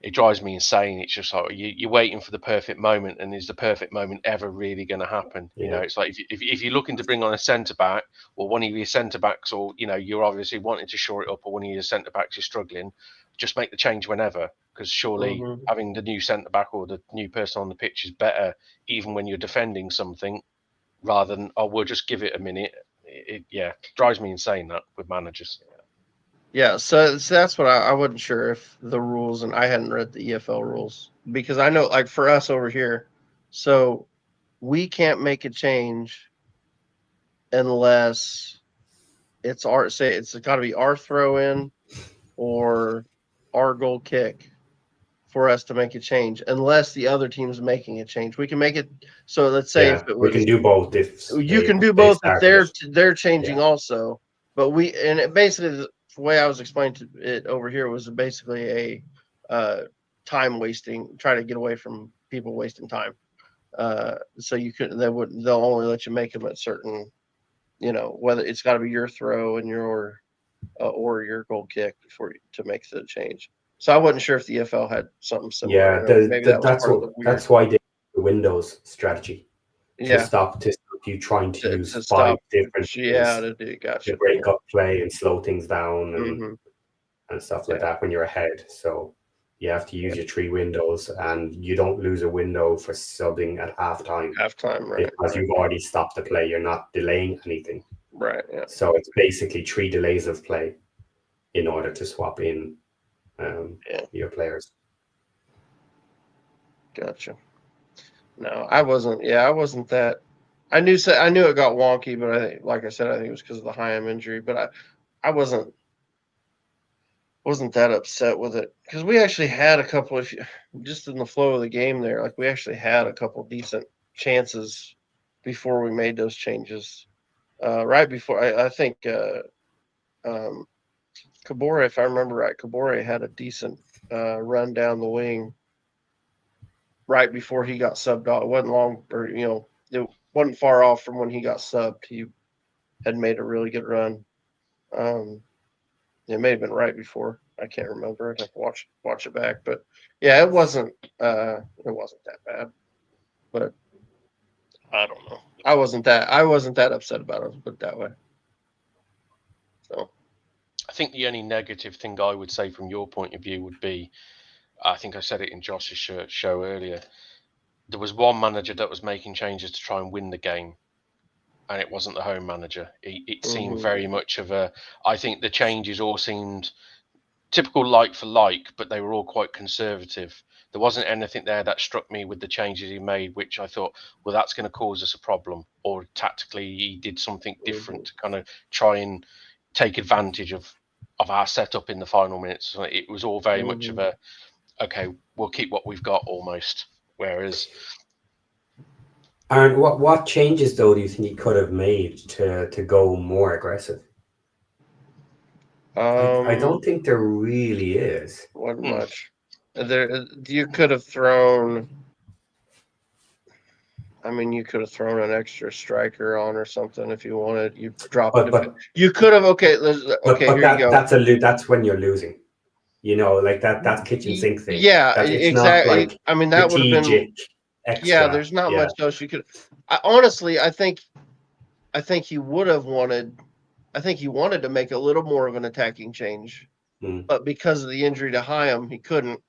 it drives me insane. It's just like you're waiting for the perfect moment, and is the perfect moment ever really going to happen? Yeah. It's like if you're looking to bring on a centre back, or one of your centre backs, or you're obviously wanting to shore it up, or one of your centre backs is struggling, just make the change whenever, because surely having the new centre back or the new person on the pitch is better, even when you're defending something, rather than we'll just give it a minute. It drives me insane that with managers. Yeah, so that's what I wasn't sure if the rules, and I hadn't read the EFL rules, because I know, like, for us over here, so we can't make a change unless it's got to be our throw in or our goal kick for us to make a change, unless the other team's making a change. We can make it so, let's say if it we can was, do both. you can do both if they're changing also, but basically the way I was explaining to it over here was basically a time wasting, try to get away from people wasting time. So they'll only let you make them at certain, whether it's got to be your throw and your or your goal kick to make the change. So I wasn't sure if the EFL had something similar. Maybe that was part of the weird. That's why they have the Windows strategy to stop you trying to use to 5 stop, different gotcha. to break up play and slow things down and stuff like that when you're ahead. So you have to use your 3 windows, and you don't lose a window for subbing at halftime. Right? Because you've already stopped the play. You're not delaying anything. Right. Yeah. So it's basically 3 delays of play in order to swap in your players. Gotcha. No, I wasn't. Yeah, I wasn't that. I knew it got wonky, but I think, like I said, I think it was because of the Hyam injury. But I wasn't that upset with it, because we actually had a couple of, just in the flow of the game there. Like, we actually had a couple decent chances before we made those changes. Right before, I think Kabore, if I remember right, Kabore had a decent run down the wing right before he got subbed off. It wasn't long, or it wasn't far off from when he got subbed. He had made a really good run. It may have been right before. I can't remember. I'd have to watch it back. But yeah, it wasn't that bad. But I don't know. I wasn't that upset about it, put it that way. So I think the only negative thing I would say from your point of view would be, I think I said it in Josh's show earlier, there was one manager that was making changes to try and win the game, and it wasn't the home manager. It seemed very much of a, I think the changes all seemed typical like for like, but they were all quite conservative. There wasn't anything there that struck me with the changes he made, which I thought, well, that's going to cause us a problem, or tactically he did something different to kind of try and take advantage of our setup in the final minutes. So it was all very much of a, okay, we'll keep what we've got almost. Whereas, Aaron, what changes though do you think he could have made to go more aggressive? I don't think there really is. Wasn't much. You could have thrown. I mean, you could have thrown an extra striker on or something if you wanted. You drop it. But you could have. Okay, but here you go. That's when you're losing. Like that's kitchen sink thing. Yeah, exactly. Like, I mean, that would have been extra. Yeah, there's not much else you could. Honestly, I think he would have wanted. I think he wanted to make a little more of an attacking change, but because of the injury to Hyam, he couldn't,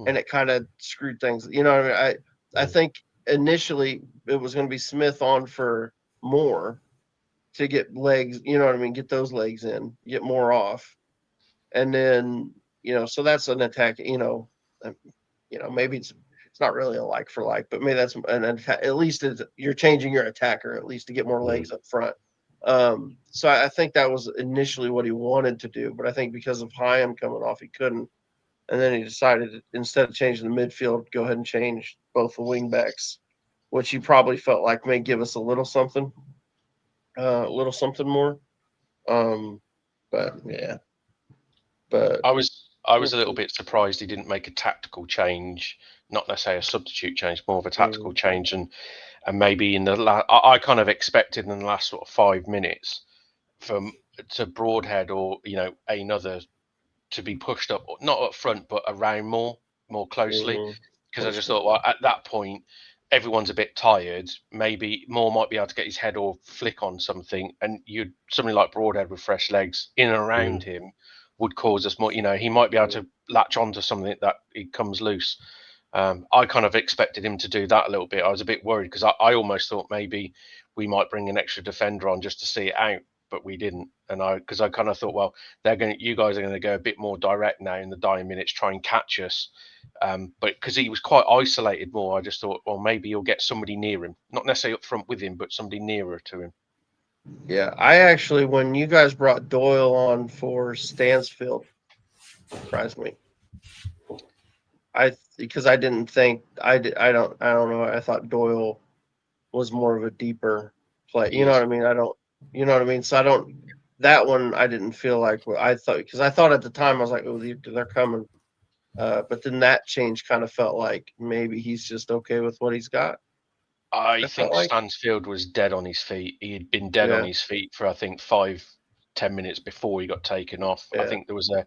and it kind of screwed things. You know what I mean? I think initially it was going to be Smith on for more to get legs. You know what I mean? Get those legs in, get more off, and then so that's an attack. Maybe it's not really a like for like, but maybe that's an attack. At least you're changing your attacker at least to get more legs up front. So I think that was initially what he wanted to do, but I think because of Hyam coming off, he couldn't. and then he decided instead of changing the midfield, go ahead and change both the wing backs, which he probably felt like may give us a little something more. But yeah, but I was a little bit surprised he didn't make a tactical change, not necessarily a substitute change, more of a tactical change, and maybe in the I kind of expected in the last sort of 5 minutes to Broadhead or another to be pushed up, not up front but around more closely, because I just thought, well, at that point everyone's a bit tired. Maybe Moore might be able to get his head or flick on something, and somebody like Broadhead with fresh legs in and around him would cause us more. He might be able to latch onto something that it comes loose. I kind of expected him to do that a little bit. I was a bit worried because I almost thought maybe we might bring an extra defender on just to see it out, but we didn't. And because I kind of thought, well, you guys are going to go a bit more direct now in the dying minutes, try and catch us. But because he was quite isolated more, I just thought, well, maybe you'll get somebody near him, not necessarily up front with him, but somebody nearer to him. Yeah, I actually, when you guys brought Doyle on for Stansfield, surprised me. Because I didn't think I don't know. I thought Doyle was more of a deeper play. You know what I mean? You know what I mean? So that one I didn't feel like what I thought, because I thought at the time I was like, oh, they're coming. But then that change kind of felt like maybe he's just okay with what he's got. I think Stansfield was dead on his feet. He had been dead on his feet for, I think, 5-10 minutes before he got taken off. I think there was a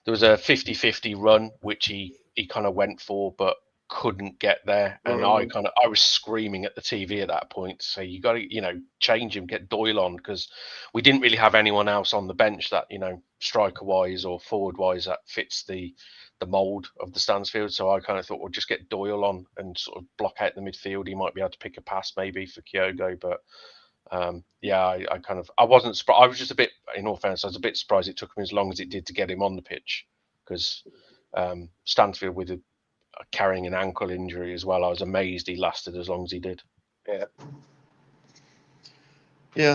50-50 run which he kind of went for but couldn't get there, and I was screaming at the TV at that point to say, you got to change him, get Doyle on, because we didn't really have anyone else on the bench that striker wise or forward wise that fits the mold of the Stansfield. So I kind of thought, we'll just get Doyle on and sort of block out the midfield. He might be able to pick a pass maybe for Kyogo, but I wasn't surprised. I was just a bit, in all fairness, I was a bit surprised it took him as long as it did to get him on the pitch, because Stansfield with carrying an ankle injury as well, I was amazed he lasted as long as he did. Yeah,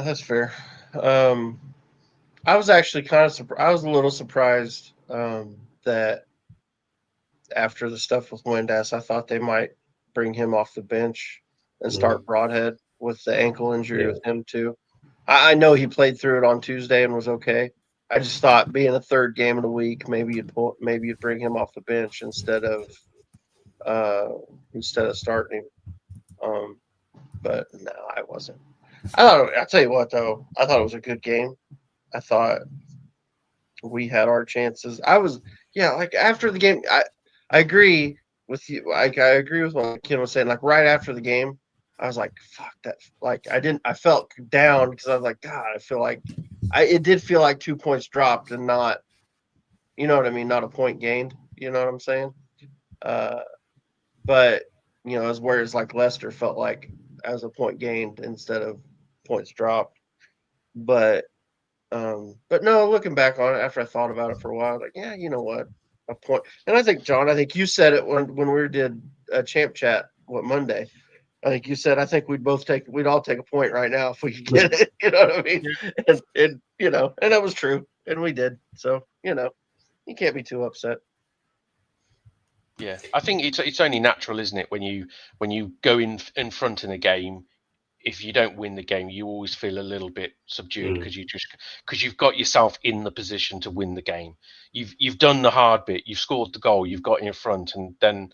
that's fair. I was actually kind of surprised. I was a little surprised that after the stuff with Windass, I thought they might bring him off the bench and start Broadhead with the ankle injury with him too. I know he played through it on Tuesday and was okay. I just thought, being a third game of the week, maybe you'd bring him off the bench instead of starting him. But no, I wasn't. I'll tell you what though, I thought it was a good game. I thought we had our chances. Like after the game, I agree with you. Like I agree with what Ken was saying. Like right after the game, I was like, "Fuck that!" Like I felt down because I was like, "God, I feel like it did feel like 2 points dropped and not, you know what I mean, not a point gained. You know what I'm saying?" But as whereas like Leicester felt like as a point gained instead of points dropped. But no, looking back on it after I thought about it for a while, like, yeah, you know what, a point. And I think, John, you said it when we did a champ chat Monday. I think you said, I think we'd all take a point right now if we could get it. You know what I mean? And and that was true, and we did. So you can't be too upset. Yeah, I think it's only natural, isn't it, when you go in front in a game. If you don't win the game, you always feel a little bit subdued because you've got yourself in the position to win the game. You've done the hard bit. You've scored the goal. You've got in front, and then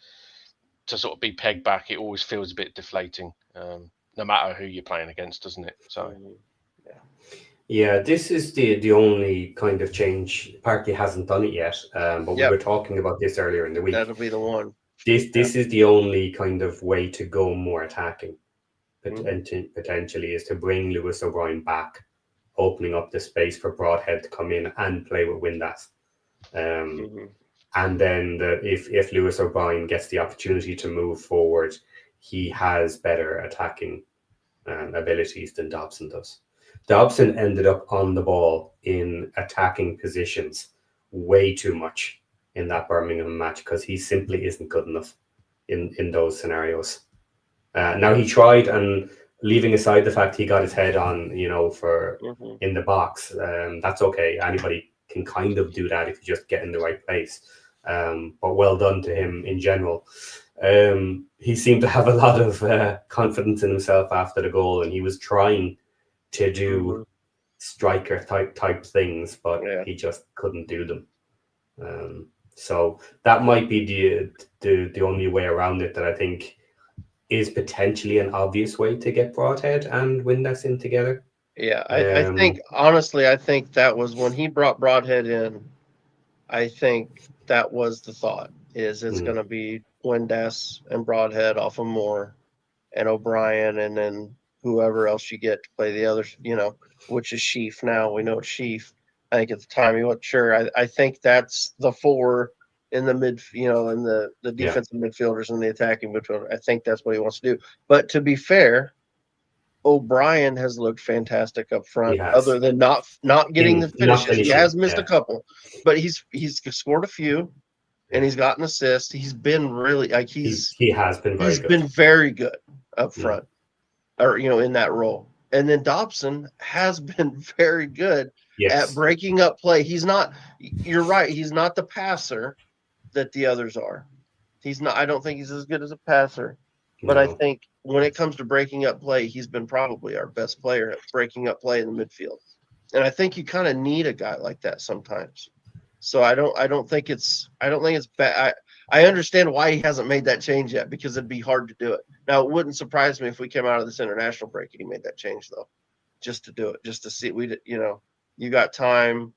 to sort of be pegged back, it always feels a bit deflating. No matter who you're playing against, doesn't it? So. Yeah, this is the only kind of change. Parky hasn't done it yet, but we were talking about this earlier in the week. That'll be the one. This is the only kind of way to go more attacking. Potentially is to bring Lewis O'Brien back, opening up the space for Broadhead to come in and play with Windass. And then if Lewis O'Brien gets the opportunity to move forward, he has better attacking abilities than Dobson does. Dobson ended up on the ball in attacking positions way too much in that Birmingham match because he simply isn't good enough in those scenarios. Now he tried, and leaving aside the fact he got his head on, in the box, that's okay. Anybody can kind of do that if you just get in the right place. But well done to him in general. He seemed to have a lot of confidence in himself after the goal, and he was trying to do striker type things, but he just couldn't do them. So that might be the only way around it that I think is potentially an obvious way to get Broadhead and Winless in together. Yeah, I think honestly, I think that was when he brought Broadhead in. I think that was the thought. Is it's going to be Windass and Broadhead off of Moore, and O'Brien, and then whoever else you get to play the other, which is Sheaf. Now we know it's Sheaf. I think at the time he wasn't sure. I think that's the four in the mid, in the defensive midfielders and the attacking midfielder. I think that's what he wants to do. But to be fair, O'Brien has looked fantastic up front, other than not getting the finishes. He has missed a couple, but he's scored a few, and he's got an assist. He's been really he has been very good. Been very good up front, or in that role. And then Dobson has been very good at breaking up play. He's not. You're right. He's not the passer that the others are. He's not. I don't think he's as good as a passer, but I think when it comes to breaking up play, he's been probably our best player at breaking up play in the midfield. And I think you kind of need a guy like that sometimes. So I don't think it's bad. I understand why he hasn't made that change yet, because it'd be hard to do it. Now, it wouldn't surprise me if we came out of this international break and he made that change, though, just to do it, just to see. You got time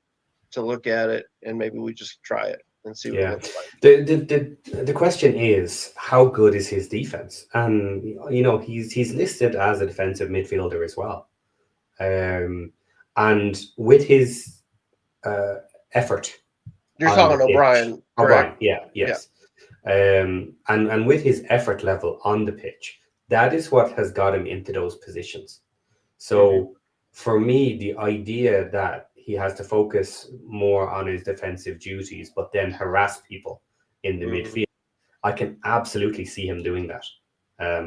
to look at it, and maybe we just try it and see what it looks like. The question is, how good is his defense? And he's listed as a defensive midfielder as well. And with his effort, you're talking O'Brien, correct? Yes. And with his effort level on the pitch, that is what has got him into those positions. So for me, the idea that he has to focus more on his defensive duties, but then harass people in the midfield, I can absolutely see him doing that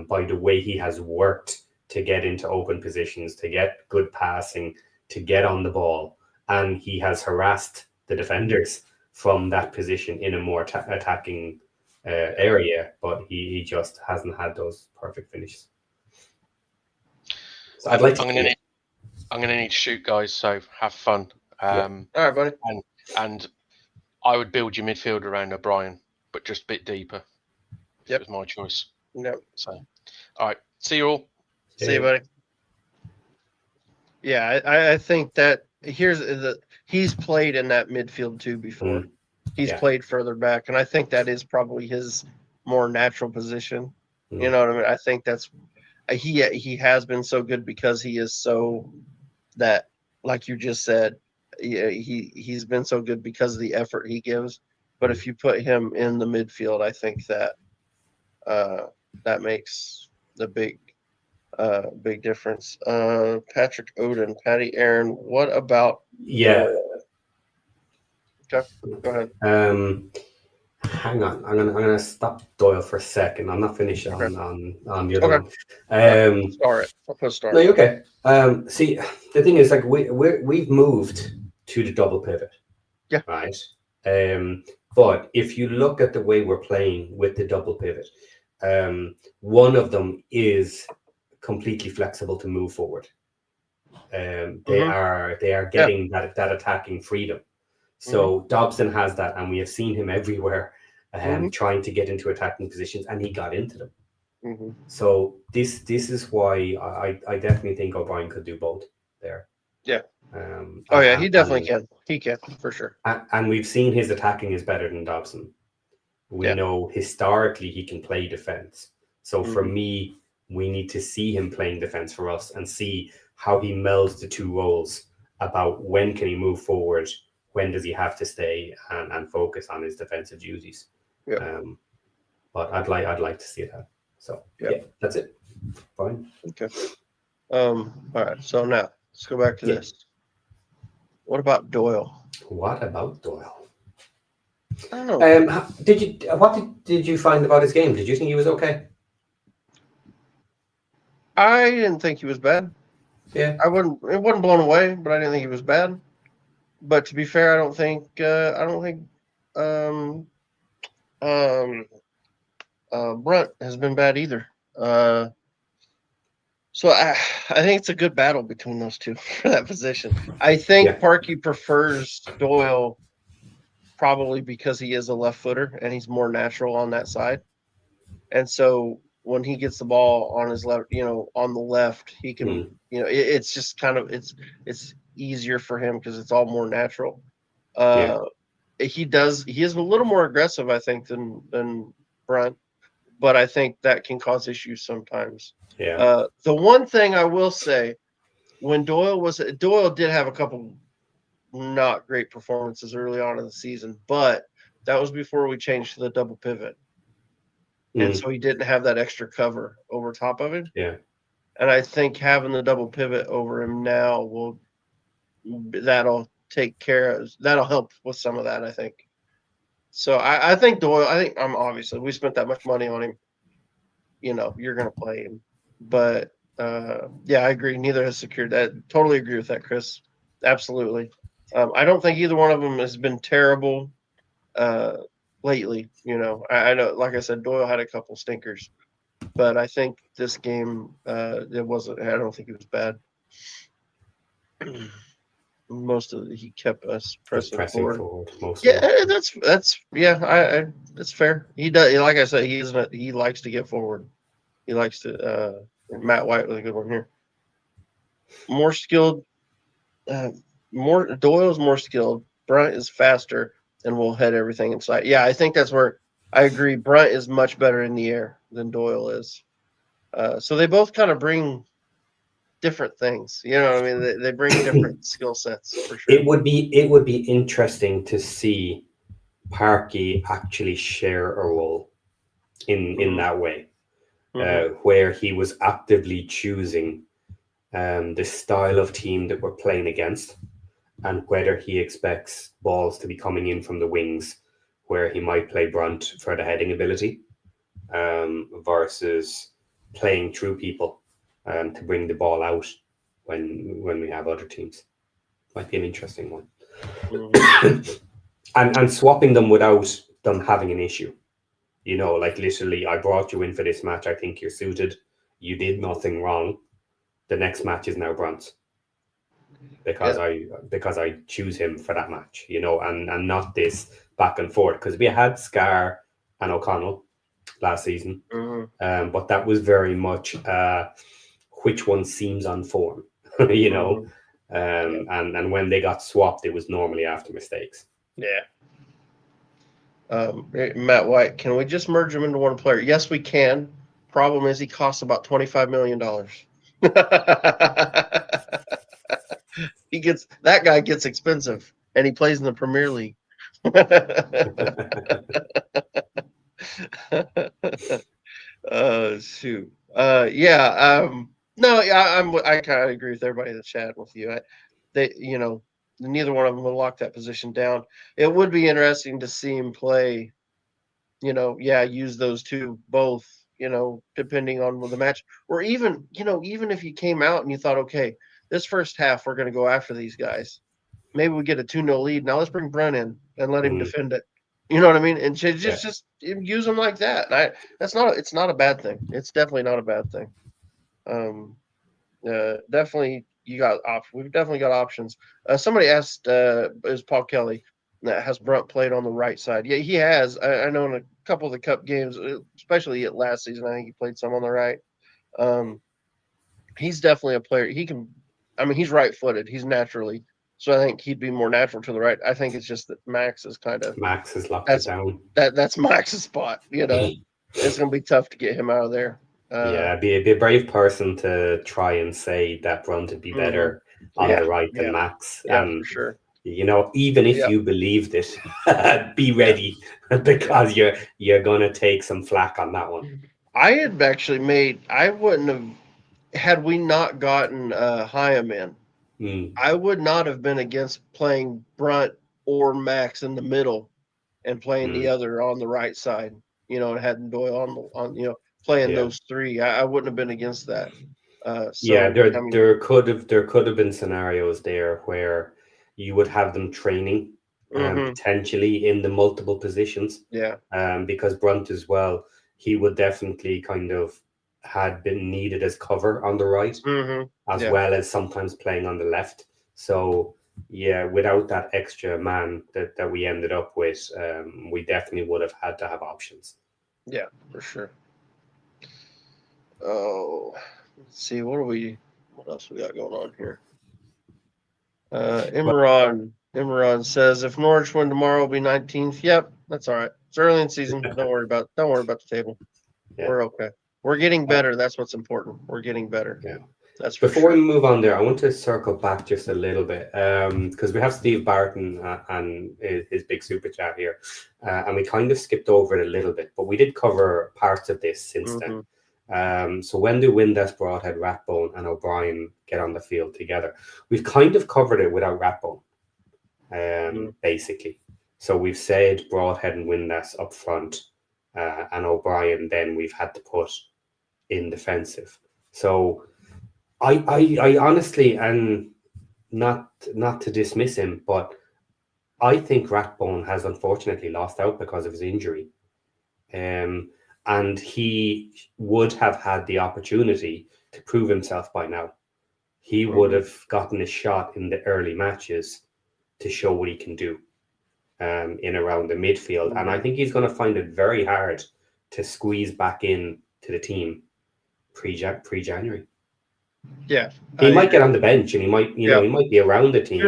by the way he has worked to get into open positions, to get good passing, to get on the ball. And he has harassed the defenders from that position in a more attacking area, but he just hasn't had those perfect finishes. So I'd like to. I'm going to need to shoot, guys. So have fun. All right, buddy. And I would build your midfield around O'Brien, but just a bit deeper. It was my choice. Yep. So, all right. See you all. See you, buddy. Yeah, I think that he's played in that midfield too before. He's played further back, and I think that is probably his more natural position. You know what I mean? I think that's he has been so good because he is so that, like you just said, he's been so good because of the effort he gives. But if you put him in the midfield, I think that that makes the big difference. Patrick Odin, Patty Aaron, what about? Okay, go ahead. Hang on, I'm gonna stop Doyle for a second. I'm not finished on the other one. I'll put start. No, okay. See, the thing is, like, we've moved to the double pivot. Yeah. Right. But if you look at the way we're playing with the double pivot, one of them is completely flexible to move forward. They are getting that attacking freedom. So Dobson has that, and we have seen him everywhere trying to get into attacking positions, and he got into them. So this is why I definitely think O'Brien could do both there. Yeah. He definitely can. He can, for sure. And we've seen his attacking is better than Dobson. We know historically he can play defense. So for me, we need to see him playing defense for us and see how he melds the two roles about when can he move forward, when does he have to stay and focus on his defensive duties. But I'd like to see that. So that's it. Fine. Okay. All right. So now let's go back to this. What about Doyle? What about Doyle? I don't know. What did you find about his game? Did you think he was okay? I didn't think he was bad. Yeah. It wasn't blown away, but I didn't think he was bad. But to be fair, I don't think Brunt has been bad either. So I think it's a good battle between those two for that position. I think Yeah. Parky prefers Doyle probably because he is a left footer and he's more natural on that side. And so when he gets the ball on his left, on the left, he can, it's just kind of it's easier for him because it's all more natural. Yeah. He is a little more aggressive, I think, than Brunt, but I think that can cause issues sometimes. Yeah. The one thing I will say, when Doyle did have a couple not great performances early on in the season, but that was before we changed to the double pivot. And so he didn't have that extra cover over top of him. Yeah. And I think having the double pivot over him now that'll help with some of that, I think. So I think Doyle, obviously we spent that much money on him. You're gonna play him. But yeah, I agree. Neither has secured that. Totally agree with that, Chris. Absolutely. I don't think either one of them has been terrible lately. I know, like I said, Doyle had a couple stinkers, but I think this game, it wasn't. I don't think it was bad. He kept us pressing forward. mostly. Yeah, that's fair. He does, like I said, he likes to get forward. He likes to. Matt White was a good one here. More skilled. Doyle's more skilled. Brunt is faster and will head everything inside. Yeah, I think that's where I agree. Brunt is much better in the air than Doyle is. So they both kind of bring different things. You know what I mean? They bring different skill sets for sure. It would be interesting to see Parky actually share a role in that way, where he was actively choosing the style of team that we're playing against, and whether he expects balls to be coming in from the wings, where he might play Brunt for the heading ability, versus playing through people to bring the ball out when we have other teams. Might be an interesting one. and swapping them without them having an issue. Like literally, I brought you in for this match. I think you're suited. You did nothing wrong. The next match is now Brunt's because I choose him for that match. And not this back and forth, because we had Scar and O'Connell last season, but that was very much which one seems on form, and when they got swapped, it was normally after mistakes. Yeah. Matt White, can we just merge him into one player? Yes, we can. Problem is, he costs about $25 million. That guy gets expensive, and he plays in the Premier League. Shoot. Yeah. No. Yeah. I kind of agree with everybody that's chatting with you. Neither one of them will lock that position down. It would be interesting to see him play. Use those two both. Depending on the match, or even if you came out and you thought, okay, this first half we're going to go after these guys. Maybe we get a 2-0 lead. Now let's bring Brunt in and let him defend it. You know what I mean? And just use them like that. It's not a bad thing. It's definitely not a bad thing. Definitely we've definitely got options. Somebody asked, is Paul Kelly, has Brunt played on the right side? Yeah, he has. I know in a couple of the cup games, especially at last season, I think he played some on the right. He's definitely a player. He's right-footed. He's naturally. So I think he'd be more natural to the right. I think it's just that Max has locked it down. That's Max's spot. It's going to be tough to get him out of there. Be a brave person to try and say that Brunt would be better on the right than Max. Yeah, for sure. Even if you believed it, be ready because you're going to take some flack on that one. I had actually I wouldn't have, had we not gotten Hyam in, I would not have been against playing Brunt or Max in the middle and playing the other on the right side, and having Doyle on playing those three. I wouldn't have been against that. There could have been scenarios there where you would have them training potentially in the multiple positions. Yeah. Because Brunt as well, he would definitely kind of had been needed as cover on the right, as well as sometimes playing on the left. So yeah, without that extra man that we ended up with, we definitely would have had to have options. Yeah, for sure. Oh, let's see. What else we got going on here? Imran says if Norwich win tomorrow, will be 19th. Yep, that's all right. It's early in the season. Don't worry about the table. Yeah. We're okay. We're getting better. That's what's important. We're getting better. Yeah. That's for Before sure. we move on there, I want to circle back just a little bit because we have Steve Barton and his big super chat here, and we kind of skipped over it a little bit, but we did cover parts of this since then. So when do Windass, Broadhead, Rathbone, and O'Brien get on the field together? We've kind of covered it without Rathbone, basically. So we've said Broadhead and Windass up front, and O'Brien then we've had to put in defensive. So I honestly, and not to dismiss him, but I think Rathbone has unfortunately lost out because of his injury. And he would have had the opportunity to prove himself by now. He would have gotten a shot in the early matches to show what he can do in around the midfield. And I think he's going to find it very hard to squeeze back in to the team pre-January. Yeah. He might get on the bench and he might, he might be around the team.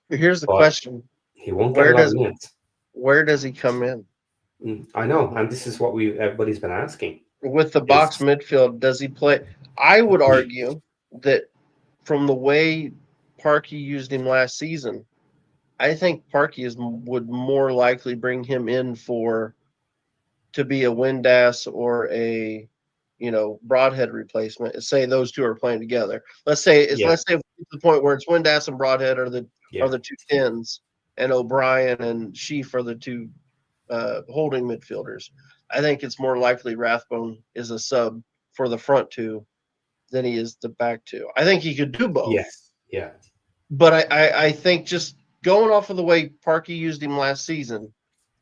Here's the question. He won't get a lot of minutes. Where does he come in? I know, and this is what everybody's been asking. With the box midfield, does he play? I would argue that from the way Parky used him last season, I think Parky would more likely bring him in to be a Windass or a Broadhead replacement. Say those two are playing together. Let's say it's the point where it's Windass and Broadhead are the two tens, and O'Brien and Sheaf are the two holding midfielders. I think it's more likely Rathbone is a sub for the front two than he is the back two. I think he could do both. Yes. Yeah. But I think just going off of the way Parky used him last season,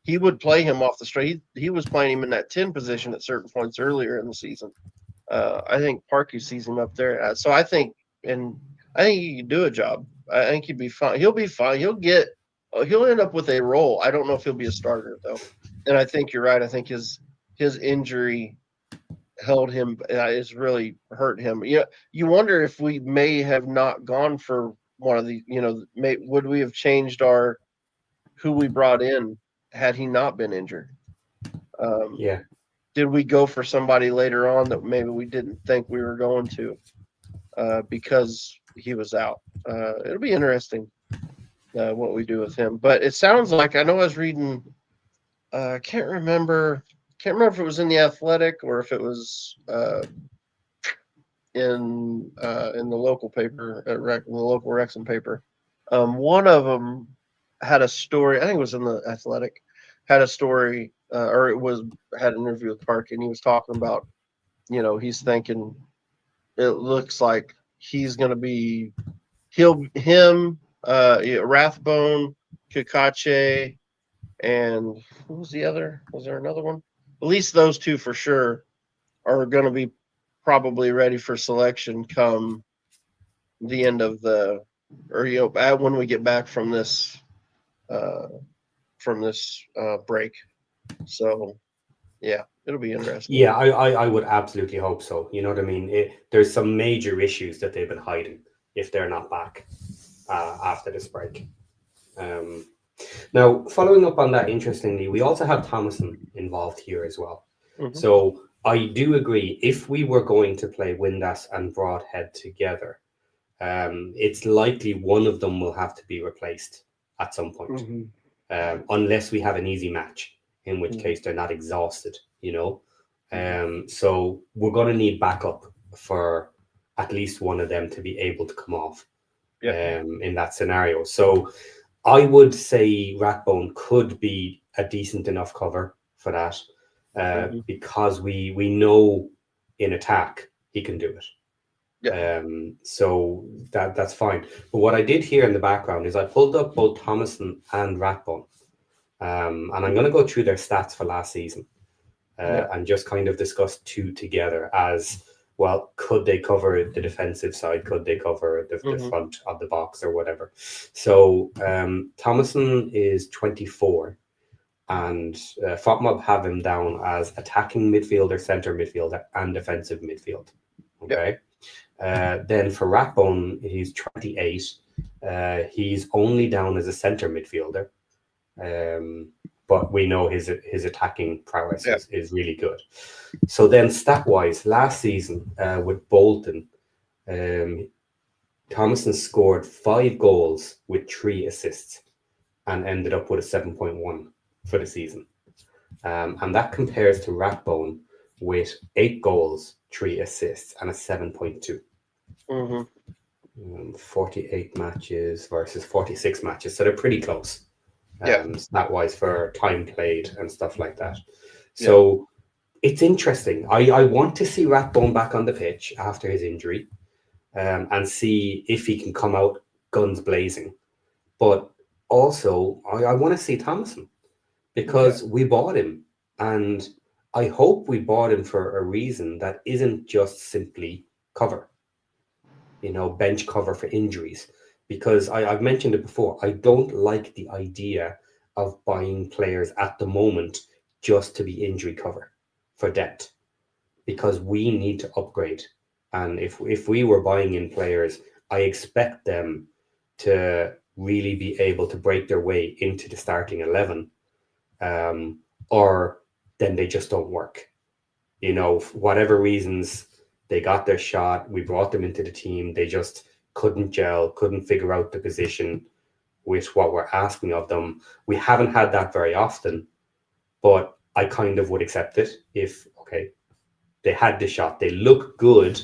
he would play him off the straight. He was playing him in that 10 position at certain points earlier in the season. I think Parky sees him up there. So I think he can do a job. I think he'd be fine. He'll be fine. He'll end up with a role. I don't know if he'll be a starter though. And I think you're right. I think his injury held him. It's really hurt him. Yeah. You wonder if we may have not gone for one of the. Would we have changed who we brought in had he not been injured? Did we go for somebody later on that maybe we didn't think we were going to because he was out? It'll be interesting what we do with him. But it sounds like, I know I was reading, I can't remember if it was in the Athletic or if it was in the local paper, in the local Wrexham paper. One of them had a story, I think it was in the Athletic, had a story, or had an interview with Parky, and he was talking about, he's thinking it looks like he's going to be Rathbone, Kakache, and who was the other? Was there another one? At least those two for sure are going to be probably ready for selection come the end of when we get back from this break. So yeah, it'll be interesting. Yeah, I would absolutely hope so. You know what I mean? There's some major issues that they've been hiding if they're not back after this break. Now, following up on that, interestingly, we also have Thomason involved here as well. So I do agree, if we were going to play Windass and Broadhead together, it's likely one of them will have to be replaced at some point, unless we have an easy match, in which case they're not exhausted, So we're going to need backup for at least one of them to be able to come off in that scenario. So I would say Rathbone could be a decent enough cover for that because we know in attack he can do it. So that's fine. But what I did here in the background is I pulled up both Thomason and Rathbone. And I'm going to go through their stats for last season and just kind of discuss two together as well. Could they cover the defensive side? Could they cover the front of the box or whatever? So Thomason is 24, and FOTMob have him down as attacking midfielder, centre midfielder, and defensive midfield. Okay. Then for Rathbone, he's 28. He's only down as a centre midfielder. But we know his attacking prowess is really good. So then stat-wise, last season with Bolton, Thomason scored 5 goals with 3 assists and ended up with a 7.1 for the season. And that compares to Rathbone with 8 goals, 3 assists, and a 7.2. 48 matches versus 46 matches. So they're pretty close. Stat-wise for time played and stuff like that. So it's interesting. I want to see Rathbone back on the pitch after his injury and see if he can come out guns blazing. But also, I want to see Thomason because we bought him. And I hope we bought him for a reason that isn't just simply cover. Bench cover for injuries. Because I've mentioned it before, I don't like the idea of buying players at the moment just to be injury cover for depth, because we need to upgrade. And if we were buying in players, I expect them to really be able to break their way into the starting 11, or then they just don't work. For whatever reasons, they got their shot, we brought them into the team, they just couldn't gel, couldn't figure out the position with what we're asking of them. We haven't had that very often, but I kind of would accept it if, they had the shot, they look good,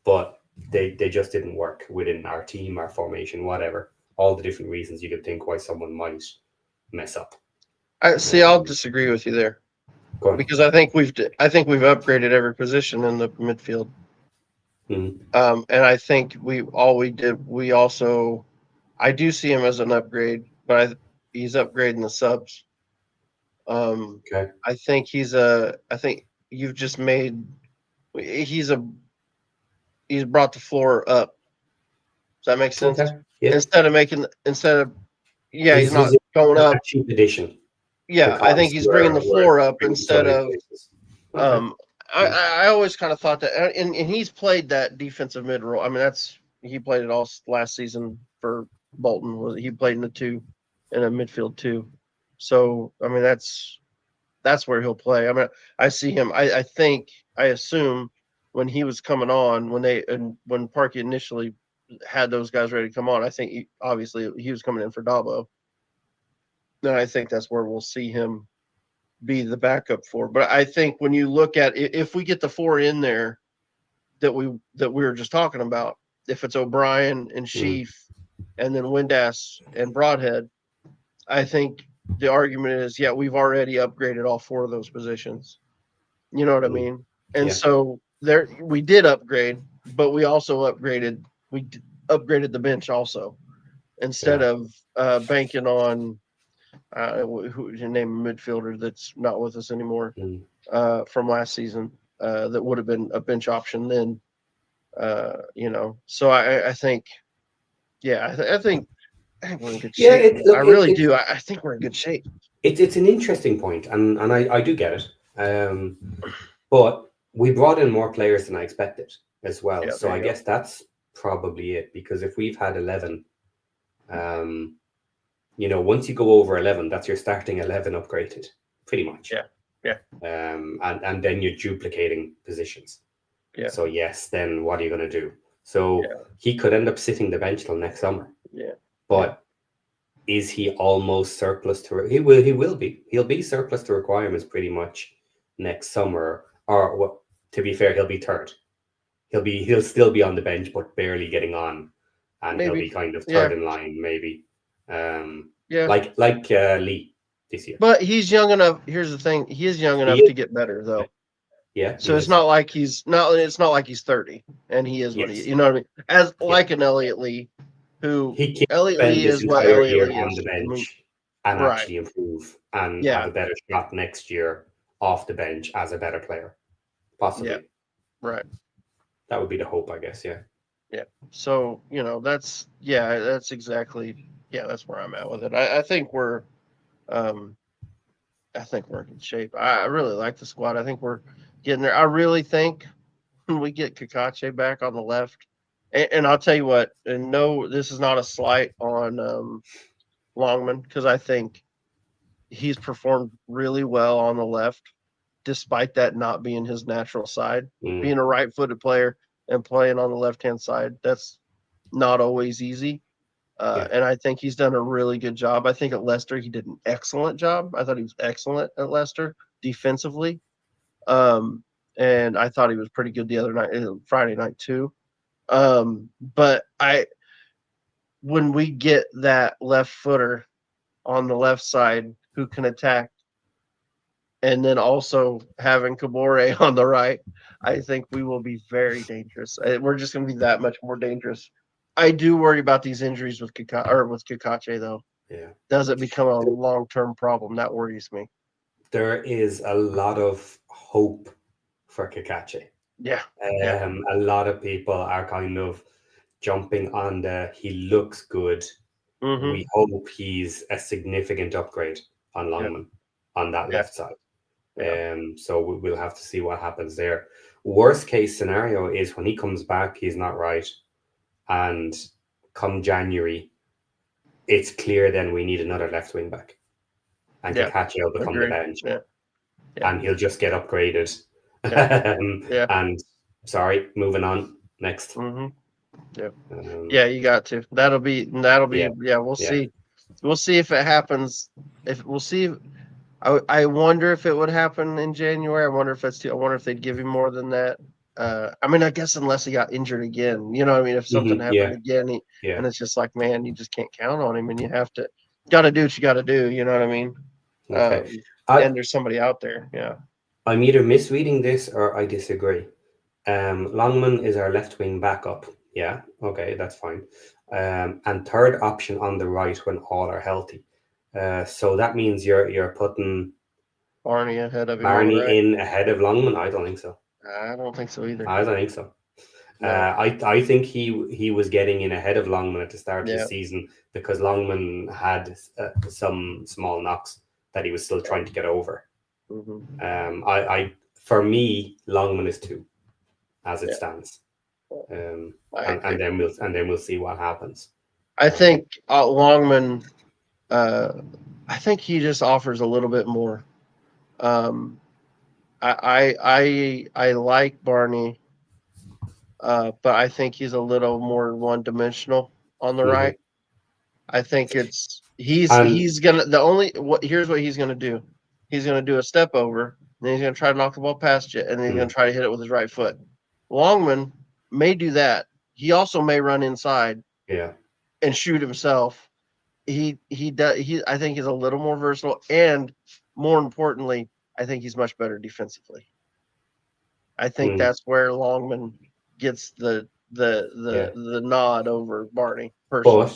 but they just didn't work within our team, our formation, whatever. All the different reasons you could think why someone might mess up. I'll disagree with you there. Because I think we've upgraded every position in the midfield. And I think I do see him as an upgrade, but he's upgrading the subs. I think you've just made, he's brought the floor up. Does that make sense? He's not going up. A cheap addition. I think he's bringing the floor up instead of. I always kind of thought that, and he's played that defensive mid role. I mean, he played it all last season for Bolton. He played in a midfield 2. So I mean, that's where he'll play. I mean, I see him. I assume when he was coming on, when Parky initially had those guys ready to come on, I think he was coming in for Dabo. And I think that's where we'll see him be the backup for. But I think when you look at if we get the 4 in there that we were just talking about, if it's O'Brien and Sheaf and then Windass and Broadhead, I think the argument is, we've already upgraded all 4 of those positions. You know what I mean? And so we did upgrade, but we also upgraded the bench also, instead of banking on who you name a midfielder that's not with us anymore from last season that would have been a bench option then. So I think I think we're in good shape. I really do. I think we're in good shape. It's an interesting point, and I do get it. But we brought in more players than I expected as well. So I guess that's probably it, because if we've had 11, once you go over 11, that's your starting 11 upgraded, pretty much. And then you're duplicating positions. So then what are you going to do? So he could end up sitting the bench till next summer. But is he almost surplus to? He will be. He'll be surplus to requirements pretty much next summer. Or to be fair, he'll be third. He'll still be on the bench, but barely getting on, and he'll be kind of third in line, maybe. Like Lee this year. But he's young enough. Here's the thing: he is young enough to get better, though. So it's not like he's 30, and he is what he. You know what I mean? Like an Elliot Lee, who he Elliot Lee is what Elliot Lee on the bench, and Right. actually improve and Yeah. have a better shot next year off the bench as a better player, possibly. Yeah. Right. That would be the hope, I guess. Yeah. Yeah. So, that's exactly, that's where I'm at with it. I think we're in good shape. I really like the squad. I think we're getting there. I really think when we get Kakache back on the left, and I'll tell you what, and no, this is not a slight on Longman, because I think he's performed really well on the left, despite that not being his natural side. Mm. Being a right-footed player and playing on the left-hand side, that's not always easy. And I think he's done a really good job. I think at Leicester he did an excellent job. I thought he was excellent at Leicester defensively. And I thought he was pretty good the other night, Friday night too. But when we get that left footer on the left side who can attack, and then also having Kabore on the right, I think we will be very dangerous. We're just going to be that much more dangerous. I do worry about these injuries with Kakache though. Yeah. Does it become a long-term problem? That worries me. There is a lot of hope for Kakache. Yeah. A lot of people are kind of jumping on he looks good. Mm-hmm. We hope he's a significant upgrade on Longman on that left side. So we'll have to see what happens there. Worst case scenario is when he comes back, he's not right. And come January, it's clear then we need another left wing back. And Kakache will become the bench. Yeah. And he'll just get upgraded. And sorry, moving on. Next. Mm-hmm. Yeah. You got to. That'll be. We'll see. We'll see if it happens. We'll see. I wonder if it would happen in January. I wonder if they'd give him more than that. I guess unless he got injured again, you know what I mean? If something happened again, and it's just like, man, you just can't count on him, and you got to do what you got to do. You know what I mean? Okay. And there's somebody out there. Yeah. I'm either misreading this or I disagree. Longman is our left wing backup. Yeah. Okay, that's fine. And third option on the right when all are healthy. So that means you're putting Barney ahead of him. In ahead of Longman. I don't think so. I don't think so either. I don't think so. No. I think he was getting in ahead of Longman at the start of the season because Longman had some small knocks that he was still trying to get over. Mm-hmm. For me, Longman is 2 as it stands. And then we'll see what happens. I think Longman. I think he just offers a little bit more. I like Barney, but I think he's a little more one-dimensional on the right. I think he's gonna here's what he's gonna do. He's gonna do a step over, then he's gonna try to knock the ball past you, and then he's gonna try to hit it with his right foot. Longman may do that. He also may run inside, and shoot himself. I think he's a little more versatile, and more importantly, I think he's much better defensively. I think that's where Longman gets the nod over Barney. Personally. But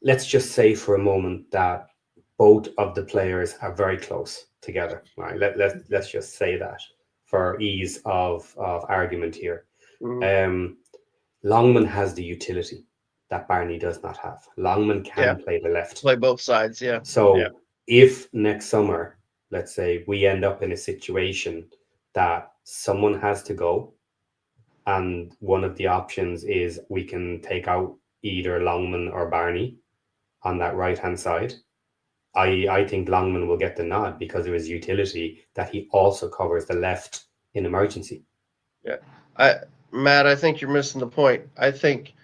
let's just say for a moment that both of the players are very close together. Right? Let's just say that for ease of argument here. Longman has the utility that Barney does not have. Longman can play the left. Play both sides, yeah. So if next summer, let's say, we end up in a situation that someone has to go, and one of the options is we can take out either Longman or Barney on that right-hand side, I think Longman will get the nod because of his utility that he also covers the left in emergency. Yeah. Matt, I think you're missing the point. I think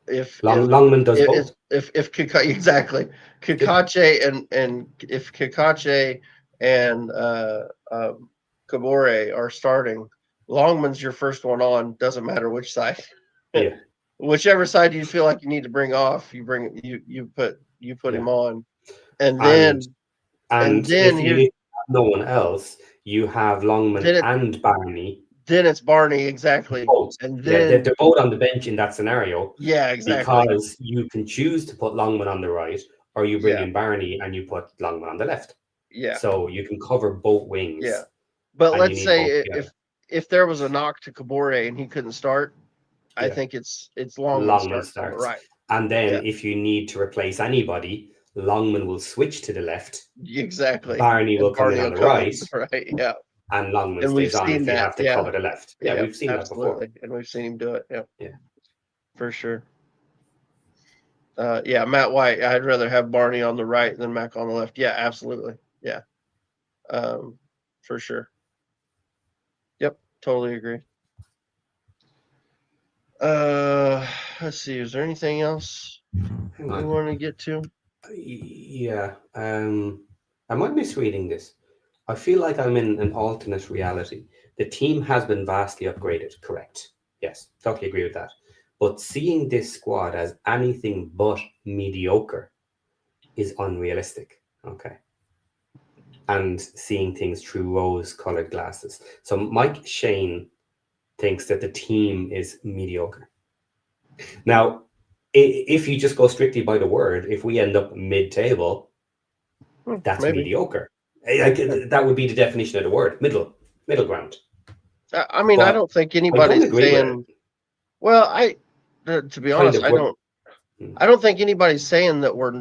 if Longman does both. If Kakache and if Kakache and Kabore are starting, Longman's your first one on. Doesn't matter which side. Whichever side you feel like you need to bring off, you put him on, and then if you have no one else, you have Longman and Barney Then it's Barney, exactly. Both. And Yeah, then they're both on the bench in that scenario. yeah, exactly. Because you can choose to put Longman on the right, or you bring Yeah. in Barney and you put Longman on the left. Yeah. So you can cover both wings. Yeah. But and let's you need say both if there was a knock to Kabore and he couldn't start, I Yeah. think it's Longman Longman starts on the starts. right. And then Yeah. if you need to replace anybody, Longman will switch to the left. Exactly. Barney And will come in Barney on will the come right. in, right. Yeah. And Longman And we've stays on seen if you that. have to Yeah. cover the left. Yeah, Yep, we've seen absolutely. that before. And we've seen him do it. Yep. Yeah. For sure. Yeah, Matt White. I'd rather have Barney on the right than Mac on the left. Yeah, absolutely. Yeah. For sure. Yep, totally agree. Let's see. Is there anything else Hang we on. want to get to? Yeah. Am I misreading this? I feel like I'm in an alternate reality. The team has been vastly upgraded. Correct. Yes, totally agree with that. But seeing this squad as anything but mediocre is unrealistic. Okay. And seeing things through rose-colored glasses. So Mike Shane thinks that the team is mediocre. Now, if you just go strictly by the word, if we end up mid-table, that's Maybe. mediocre. That would be the definition of the word, middle ground. I mean, I But don't think I anybody's don't agree with saying. Well, to be honest, I don't. Hmm. I don't think anybody's saying that we're.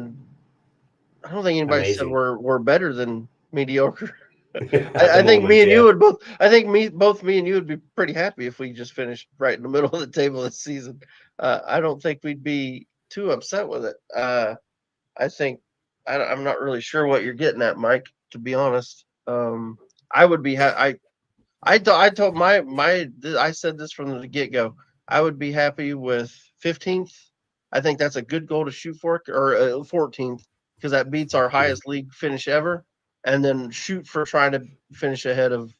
I don't think anybody said Amazing. we're better than mediocre. At I the think moment, me and yeah. you would both. I think both me and you would be pretty happy if we just finished right in the middle of the table this season. I don't think we'd be too upset with it. I think I'm not really sure what you're getting at, Mike. To be honest, I would be. I told I said this from the get go. I would be happy with 15th. I think that's a good goal to shoot for, or 14th, because that beats our highest league finish ever. And then shoot for trying to finish ahead of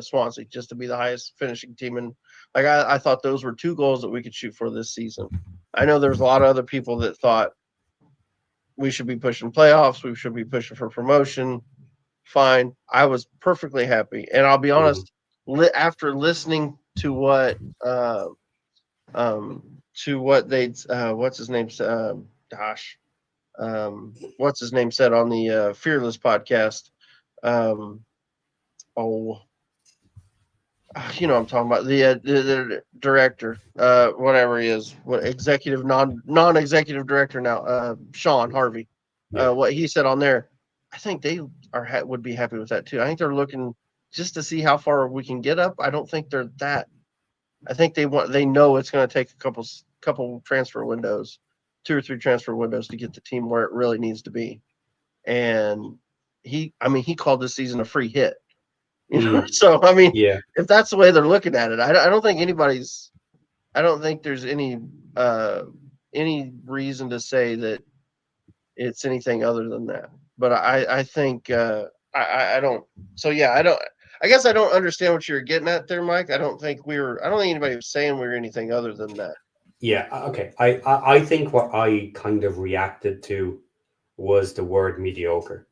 Swansea, just to be the highest finishing team. And like I thought those were two goals that we could shoot for this season. I know there's a lot of other people that thought we should be pushing playoffs, we should be pushing for promotion. Fine. I was perfectly happy. And I'll be honest, after listening to what they what's his name what's his name said on the Fearless podcast. Oh, you know what I'm talking about, the director, whatever he is, what executive non-executive director now, Sean Harvey. What he said on there, I think they would be happy with that too. I think they're looking just to see how far we can get up. I don't think they're that. I think they know it's going to take a couple transfer windows, 2 or 3 transfer windows to get the team where it really needs to be. And he called this season a free hit. You know? So I mean, if that's the way they're looking at it, I don't think there's any reason to say that it's anything other than that. But I think I don't. So yeah, I guess I don't understand what you're getting at there, Mike. I don't think anybody was saying we were anything other than that. Yeah. Okay. I think what I kind of reacted to was the word mediocre,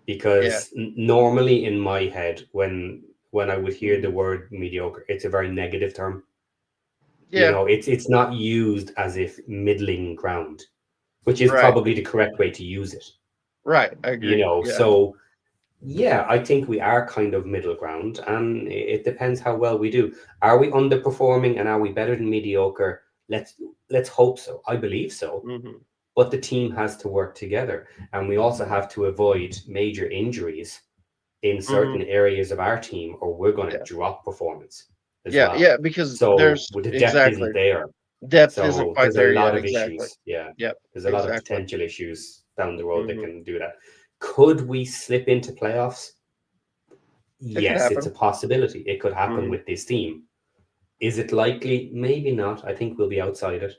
because normally in my head, when I would hear the word mediocre, it's a very negative term. Yeah. You know, it's not used as if middling ground, which is probably the correct way to use it. Right. I agree. You know, so yeah, I think we are kind of middle ground, and it depends how well we do. Are we underperforming and are we better than mediocre? Let's hope so. I believe so. Mm-hmm. But the team has to work together, and we also have to avoid major injuries in certain areas of our team, or we're going to drop performance as well. Yeah, because the depth isn't there. Depth isn't quite there's there a lot yet. of issues. Yeah. Yep. There's a lot of potential issues down the road that can do that. Could we slip into playoffs? Yes, it's a possibility. It could happen with this team. Is it likely? Maybe not. I think we'll be outside it.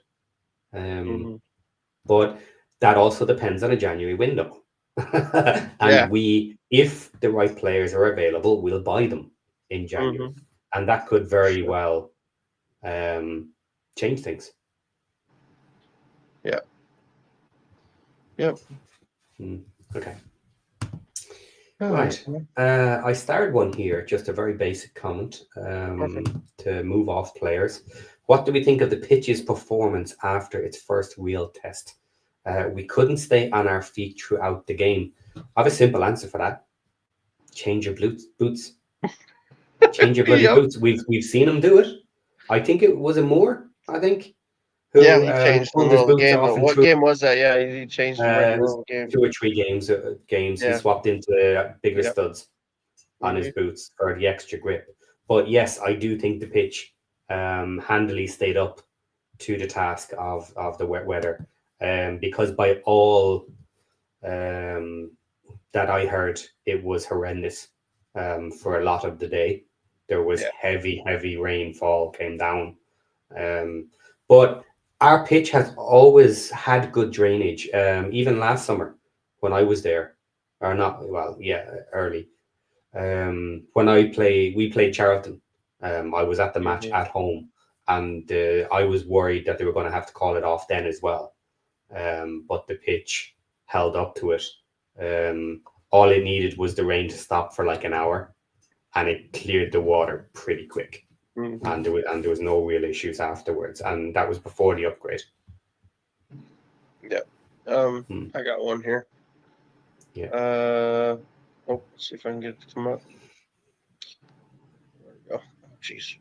But that also depends on a January window. And if the right players are available, we'll buy them in January. And that could very well change things. Yep. Okay. Right. I started one here, just a very basic comment to move off players. What do we think of the pitch's performance after its first real test? We couldn't stay on our feet throughout the game. I have a simple answer for that. Change your boots. Change your bloody Yep. boots. We've seen him do it. I think it was a Moore, I think. Who, Yeah, he changed in the pulled his middle of the boots game. off and What threw. game was that? Yeah, he changed them right in It the was middle of the game. 2 or 3 games. He Yeah. swapped into bigger Yep. studs on his boots for the extra grip. But yes, I do think the pitch handily stayed up to the task of the wet weather, because by all that I heard, it was horrendous for a lot of the day. There was heavy rainfall came down, but our pitch has always had good drainage. Even last summer when I was there, or not, well, yeah, early. When we played Charlton. I was at the match at home, and I was worried that they were going to have to call it off then as well. But the pitch held up to it. All it needed was the rain to stop for like an hour, and it cleared the water pretty quick. And there was no real issues afterwards, and that was before the upgrade. Yeah. I got one here. Yeah. Let's see if I can get it to come up. There we go. Oh, jeez.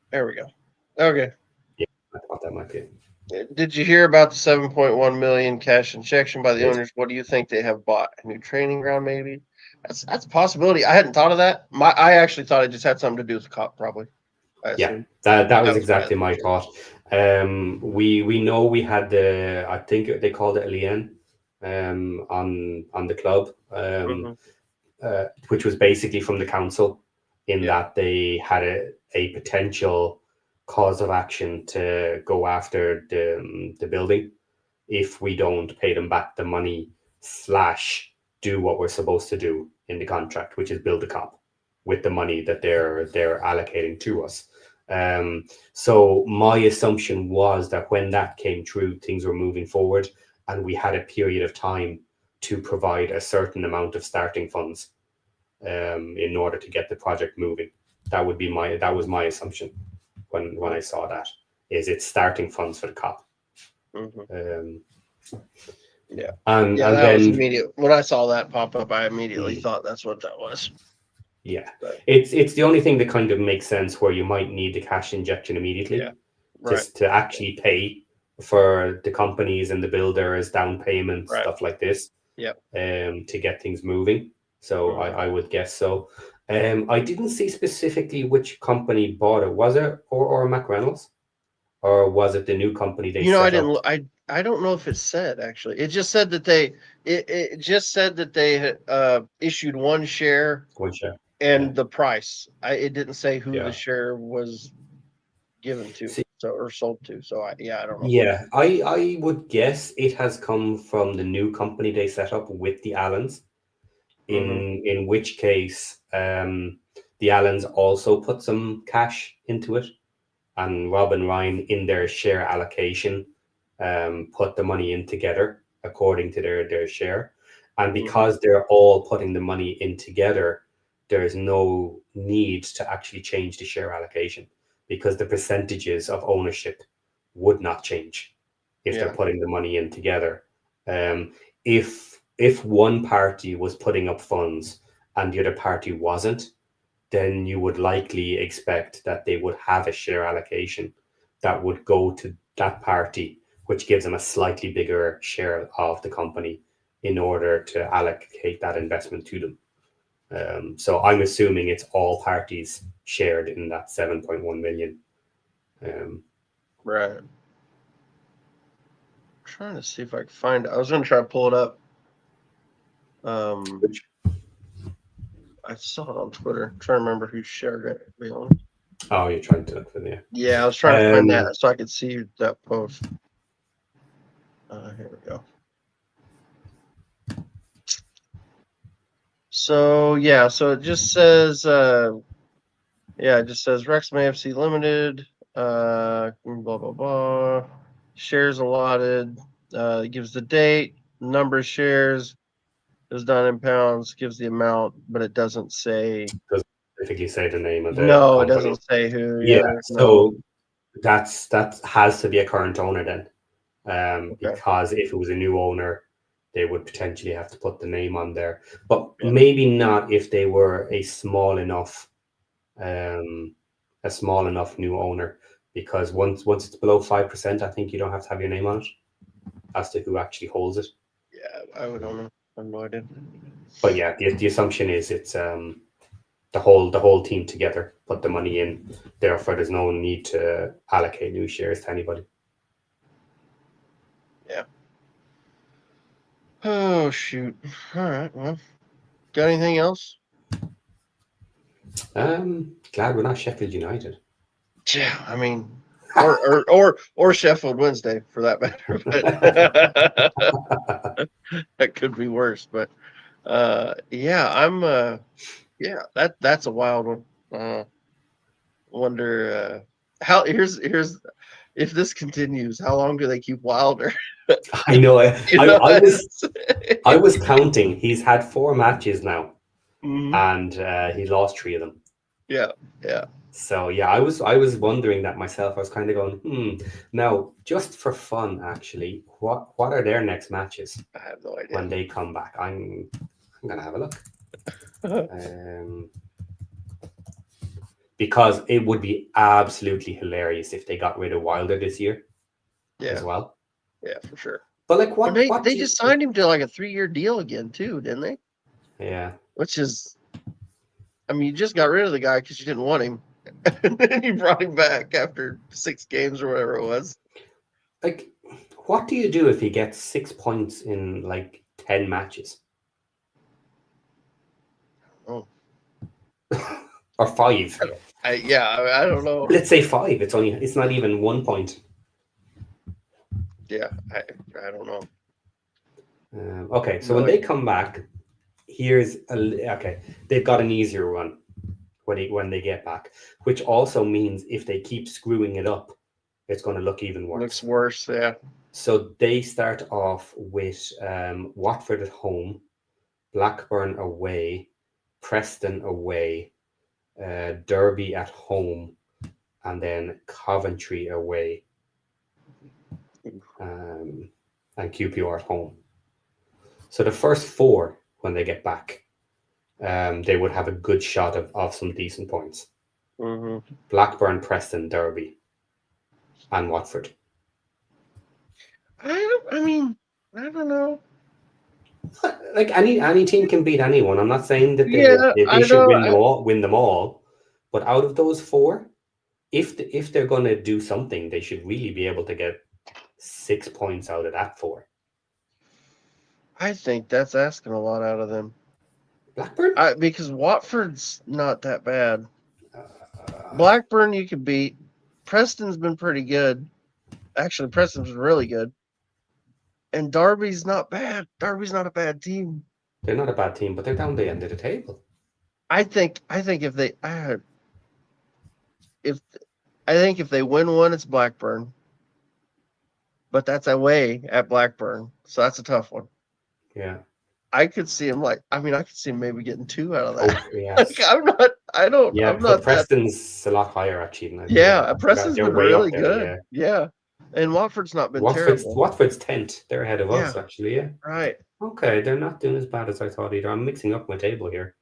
There we go. Okay. Yeah, I thought that might be it. Did you hear about the 7.1 million cash injection by the Yes. owners? What do you think they have bought? A new training ground, maybe? That's a possibility. I hadn't thought of that. I actually thought it just had something to do with the cop, probably. Yeah, that was exactly my thought. We know we had I think they called it a lien on the club, which was basically from the council, in that they had a potential cause of action to go after the building if we don't pay them back the money / do what we're supposed to do in the contract, which is build a cop with the money that they're allocating to us. So my assumption was that when that came true, things were moving forward, and we had a period of time to provide a certain amount of starting funds in order to get the project moving. That was my assumption when I saw that. Is it's starting funds for the cop. Yeah. And that then was immediate. When I saw that pop up, I immediately thought that's what that was. Yeah, it's the only thing that kind of makes sense where you might need the cash injection immediately, just to actually pay for the companies and the builders, down payments, stuff like this. To get things moving. So I would guess so. I didn't see specifically which company bought it. Was it or McReynolds, or was it the new company they? I didn't. I don't know if it said actually. It just said that it just said that they had issued one share. And the price. It didn't say who the share was given to, or sold to. So I don't know. Yeah, I would guess it has come from the new company they set up with the Allens. In which case, the Allens also put some cash into it, and Rob and Ryan, in their share allocation, put the money in together according to their share. And because they're all putting the money in together, there is no need to actually change the share allocation, because the percentages of ownership would not change if they're putting the money in together. If one party was putting up funds and the other party wasn't, then you would likely expect that they would have a share allocation that would go to that party, which gives them a slightly bigger share of the company in order to allocate that investment to them. So I'm assuming it's all parties shared in that 7.1 million. Right. I'm trying to see if I can find it. I was going to try to pull it up. I saw it on Twitter. I'm trying to remember who shared it, to be honest. Oh, you're trying to look for it. Yeah, I was trying to find that so I could see that post. Here we go. So so it just says it just says Wrexham AFC Limited, blah blah blah. Shares allotted, it gives the date, number of shares, is done in pounds, gives the amount, but it doesn't say. Doesn't specifically say the name of the No, it company. doesn't say who. Yeah, No. so that has to be a current owner then, Okay. because if it was a new owner, they would potentially have to put the name on there, but Yeah. maybe not if they were a small enough new owner, because once it's below 5%, I think you don't have to have your name on it as to who actually holds it. Yeah, I don't know. I have no idea. But yeah, the assumption is it's the whole team together put the money in. Therefore, there's no need to allocate new shares to anybody. Yeah. Oh shoot! All right. Well, got anything else? Glad we're not Sheffield United. Yeah, I mean, or Sheffield Wednesday for that matter. But that could be worse. But yeah, I'm yeah, that's a wild one. Wonder how here's if this continues, how long do they keep Wilder? I know. You know, I was counting. He's had 4 matches now, Mhm. and he lost 3 of them. Yeah. So yeah, I was wondering that myself. I was kind of going, Now, just for fun, actually, what are their next matches I have no idea. when they come back? I'm gonna have a look. Because it would be absolutely hilarious if they got rid of Wilder this year as well. Yeah, for sure. But like, what? They just signed him to like a 3-year deal again too, didn't they? Yeah. Which is, I mean, you just got rid of the guy because you didn't want him, and then you brought him back after 6 games or whatever it was. Like, what do you do if he gets 6 points in like 10 matches? Oh. Or 5? I don't know. Let's say 5. It's not even 1 point. Yeah, I don't know. Okay, so when they come back, they've got an easier run when they get back, which also means if they keep screwing it up, it's going to look even worse. Looks worse, yeah. So they start off with Watford at home, Blackburn away, Preston away, Derby at home, and then Coventry away, and QPR at home. So the first 4, when they get back, they would have a good shot of some decent points. Mm-hmm. Blackburn, Preston, Derby, and Watford. I don't know. Like any team can beat anyone. I'm not saying that they should win them all, but out of those 4, if they're going to do something, they should really be able to get 6 points out of that 4. I think that's asking a lot out of them. Blackburn? Because Watford's not that bad. Blackburn you could beat. Preston's been pretty good. Actually, Preston's really good. And Derby's not bad. Derby's not a bad team. They're not a bad team, but they're down the end of the table. I think if they win one, it's Blackburn. But that's away at Blackburn, so that's a tough one. Yeah. I could see him maybe getting 2 out of that. Oh, yes. Like, Preston's a lot higher actually. Preston's been really good. Yeah. And Watford's not been terrible. Watford's 10th. They're ahead of us actually, yeah. Right. Okay, they're not doing as bad as I thought either. I'm mixing up my table here.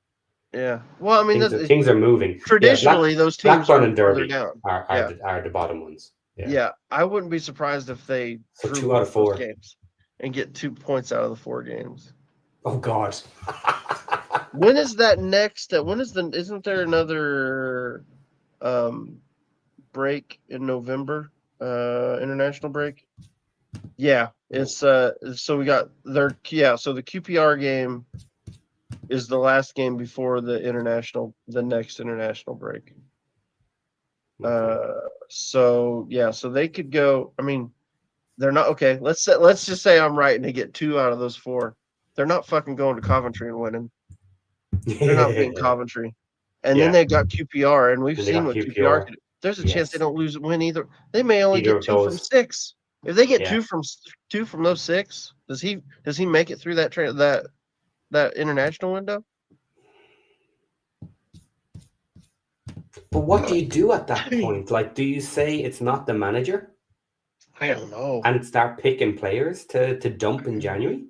Yeah. Well, I mean, things are moving. Traditionally, those teams Blackburn and Derby down. are the bottom ones. Yeah. I wouldn't be surprised if they 2 out of 4 games and get 2 points out of the 4 games. Oh God. When is that next? Isn't there another break in November? International break? Yeah. It's so we got so the QPR game is the last game before the next international break. So they could go. I mean, they're not okay. Let's just say I'm right and they get 2 out of those 4. They're not fucking going to Coventry and winning. They're not beating Coventry. And then they've got QPR, and we've seen what QPR can do. There's a chance they don't win either. They may only get 2 from 6. If they get 2 from those 6, does he make it through that that international window. But what do you do at that point? Like, do you say it's not the manager I don't know. and start picking players to dump in January?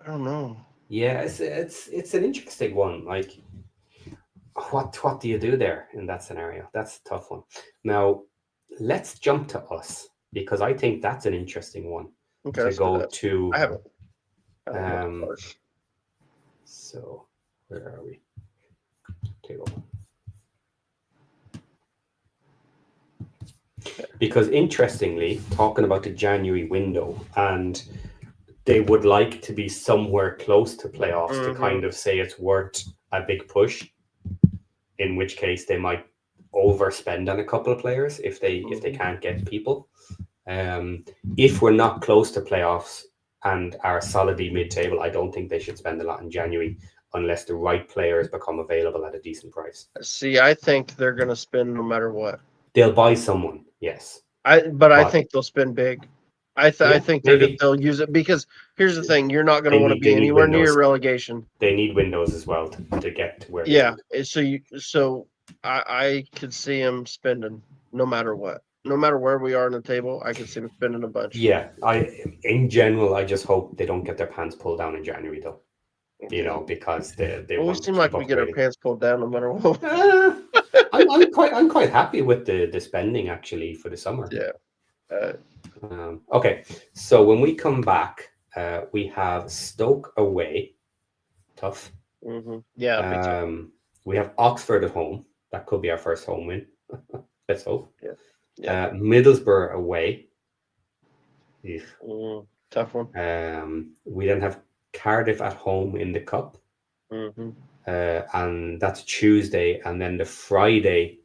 I don't know. Yeah, it's an interesting one. Like, what do you do there in that scenario? That's a tough one. Now, let's jump to us because I think that's an interesting one Okay, to let's do go that. to. I haven't. So where are we? Table. Because interestingly, talking about the January window, and they would like to be somewhere close to playoffs to kind of say it's worth a big push. In which case, they might overspend on a couple of players if they can't get people. If we're not close to playoffs and are solidly mid-table, I don't think they should spend a lot in January unless the right players become available at a decent price. See, I think they're going to spend no matter what. They'll buy someone, yes. But I think they'll spend big. I think they'll use it because here's the thing: you're not going to want to be anywhere near relegation. They need windows as well to get to where. Yeah, so I could see them spending no matter what, no matter where we are in the table. I could see them spending a bunch. Yeah, in general, I just hope they don't get their pants pulled down in January though. You know, because they always seem like we get our pants pulled down no matter what. I'm quite happy with the spending actually for the summer. Yeah. Okay, so when we come back, we have Stoke away, tough. Yeah. We have Oxford at home. That could be our first home win. Let's hope. Yeah. Middlesbrough away. Tough one. We then have Cardiff at home in the cup. And that's Tuesday, and then the Friday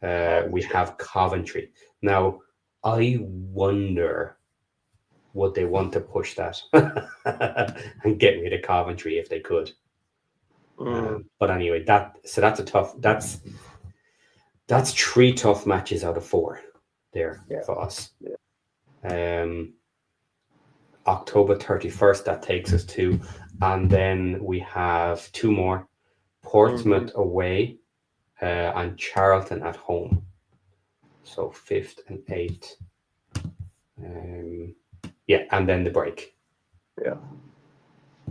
we have Coventry. Now, I wonder would they want to push that and get rid of Coventry if they could. But anyway, that's three tough matches out of four there for us. October 31st, that takes us to, and then we have two more: Portsmouth away and Charlton at home. So 5th and 8th. And then the break. Yeah.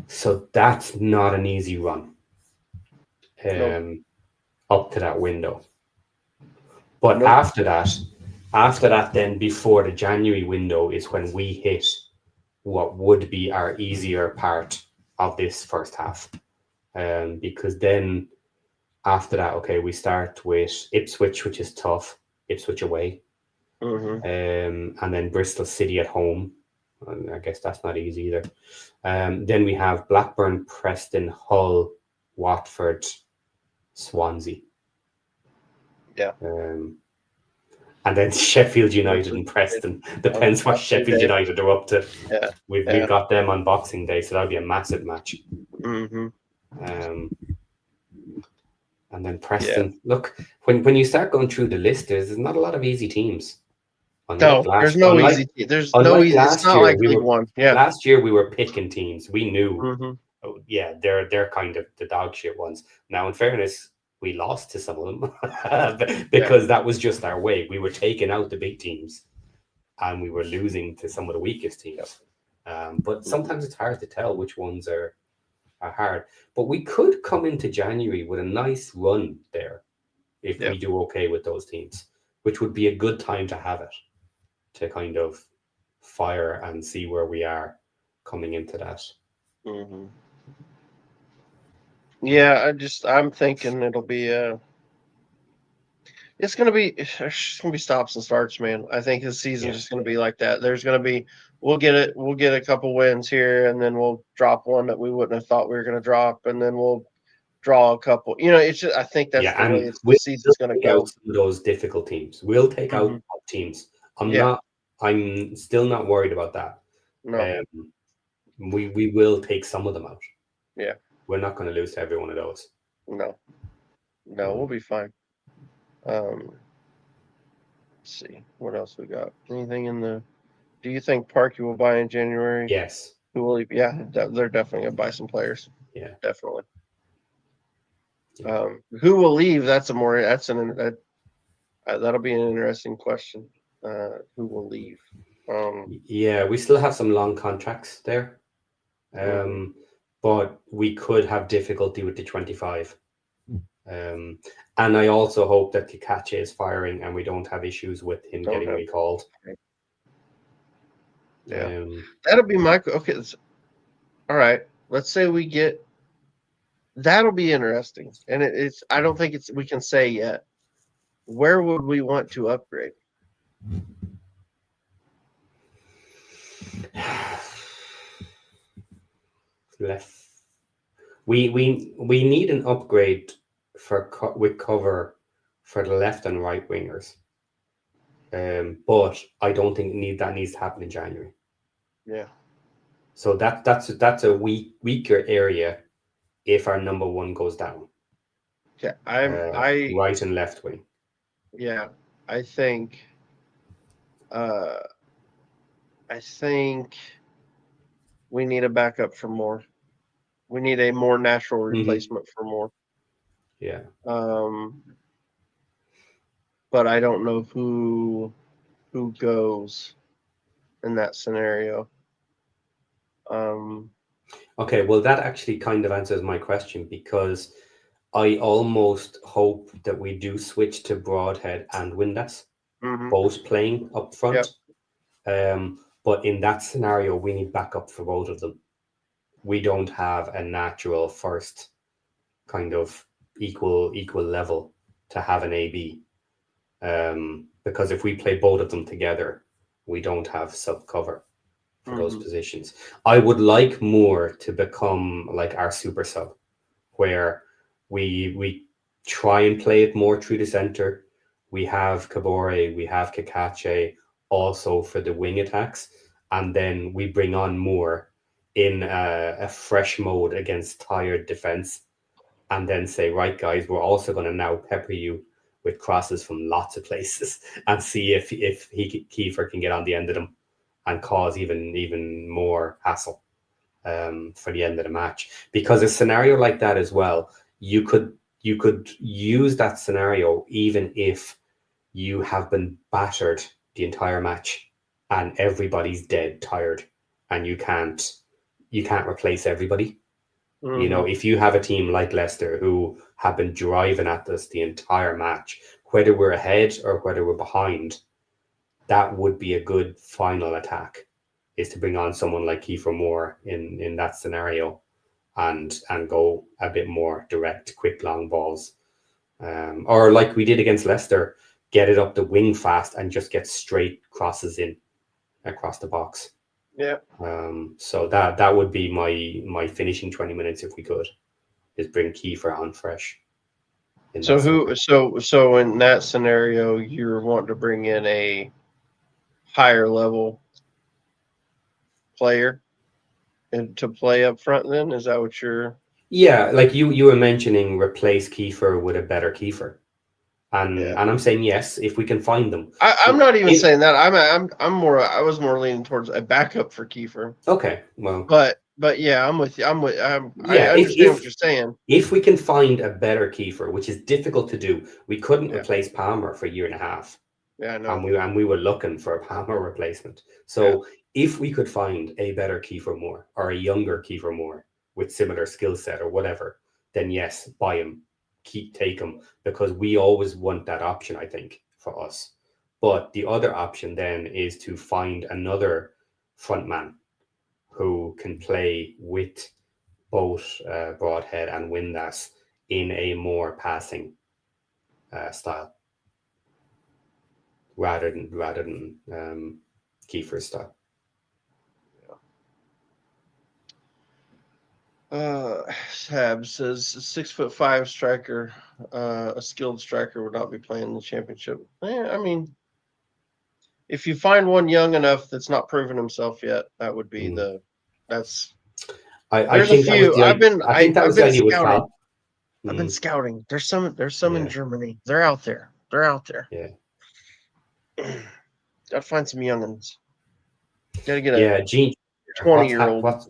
So that's not an easy run up to that window. But after that, then before the January window is when we hit what would be our easier part of this first half. Because then after that, okay, we start with Ipswich, which is tough. Ipswich away. And then Bristol City at home. And I guess that's not easy either. Then we have Blackburn, Preston, Hull, Watford, Swansea. Yeah. And then Sheffield United and Preston. Depends what Sheffield United are up to. Yeah. We've got them on Boxing Day, so that'll be a massive match. And then Preston. Look, when you start going through the list, there's not a lot of easy teams. There's no easy. It's not like League One. Yeah. Last year we were picking teams. We knew. They're kind of the dog shit ones. Now, in fairness, we lost to some of them because that was just our way. We were taking out the big teams, and we were losing to some of the weakest teams. But sometimes it's hard to tell which ones are hard. But we could come into January with a nice run there if we do okay with those teams, which would be a good time to have it, to kind of fire and see where we are coming into that. Yeah, I'm thinking it'll be it's gonna be stops and starts, man. I think the season's just gonna be like that. There's gonna be we'll get a couple wins here, and then we'll drop one that we wouldn't have thought we were gonna drop, and then we'll draw a couple. It's just I think that's the way the season's gonna go. Some of those difficult teams. We'll take out top teams. I'm still not worried about that. No. We will take some of them out. Yeah. We're not going to lose to every one of those. No, we'll be fine. Let's see what else we got. Anything in the? Do you think Parky will buy in January? Yes. Who will? Yeah, they're definitely gonna buy some players. Yeah. Definitely. Yeah. Who will leave? That'll be an interesting question. Who will leave? Yeah, we still have some long contracts there. But we could have difficulty with the 25. And I also hope that Kikache is firing and we don't have issues with him getting recalled. Yeah. That'll be my okay. All right. Let's say we get. That'll be interesting, and it's. I don't think we can say yet. Where would we want to upgrade? Left. We need an upgrade with cover for the left and right wingers. But I don't think that needs to happen in January. Yeah. So that's a weaker area if our number one goes down. Yeah, right and left wing. Yeah, I think. I think we need a backup for Moore. We need a more natural replacement for Moore. Yeah. But I don't know who goes in that scenario. Okay, well, that actually kind of answers my question, because I almost hope that we do switch to Broadhead and Winless, both playing up front. Yep. But in that scenario, we need backup for both of them. We don't have a natural first kind of equal level to have an AB. Because if we play both of them together, we don't have sub cover for those positions. I would like Moore to become like our super sub, where we try and play it more through the center. We have Kabore, we have Kikache also for the wing attacks, and then we bring on Moore in a fresh mode against tired defense, and then say, right guys, we're also going to now pepper you with crosses from lots of places and see if Kiefer can get on the end of them and cause even more hassle for the end of the match. Because a scenario like that as well, you could use that scenario even if you have been battered the entire match and everybody's dead tired and you can't replace everybody. You know, if you have a team like Leicester who have been driving at this the entire match, whether we're ahead or whether we're behind, that would be a good final attack, is to bring on someone like Kiefer Moore in that scenario and go a bit more direct, quick, long balls. Or like we did against Leicester, get it up the wing fast and just get straight crosses in across the box. Yeah. So that would be my finishing 20 minutes if we could, is bring Kiefer on fresh. So in that scenario, you're wanting to bring in a higher level player and to play up front, then? Is that what you're... Yeah, like you were mentioning, replace Kiefer with a better Kiefer. And I'm saying yes, if we can find them. I'm not even saying that. I was more leaning towards a backup for Kiefer. Okay, well, but yeah, I'm with you. I understand what you're saying. If we can find a better Kiefer, which is difficult to do, we couldn't replace Palmer for a year and a half. Yeah, I know. And we were looking for a Palmer replacement. So if we could find a better Kiefer Moore or a younger Kiefer Moore with similar skill set or whatever, then yes, buy him. Take him, because we always want that option, I think, for us. But the other option then is to find another frontman who can play with both Broadhead and Winless in a more passing style, rather than Kiefer's style. Sab says a 6'5" striker, a skilled striker would not be playing in the championship. I mean, if you find one young enough that's not proven himself yet, that would be that's. I think a few. I've been scouting. I've been scouting. There's some in Germany. They're out there. Yeah. Gotta find some youngins. Gotta get a 20-year-old. What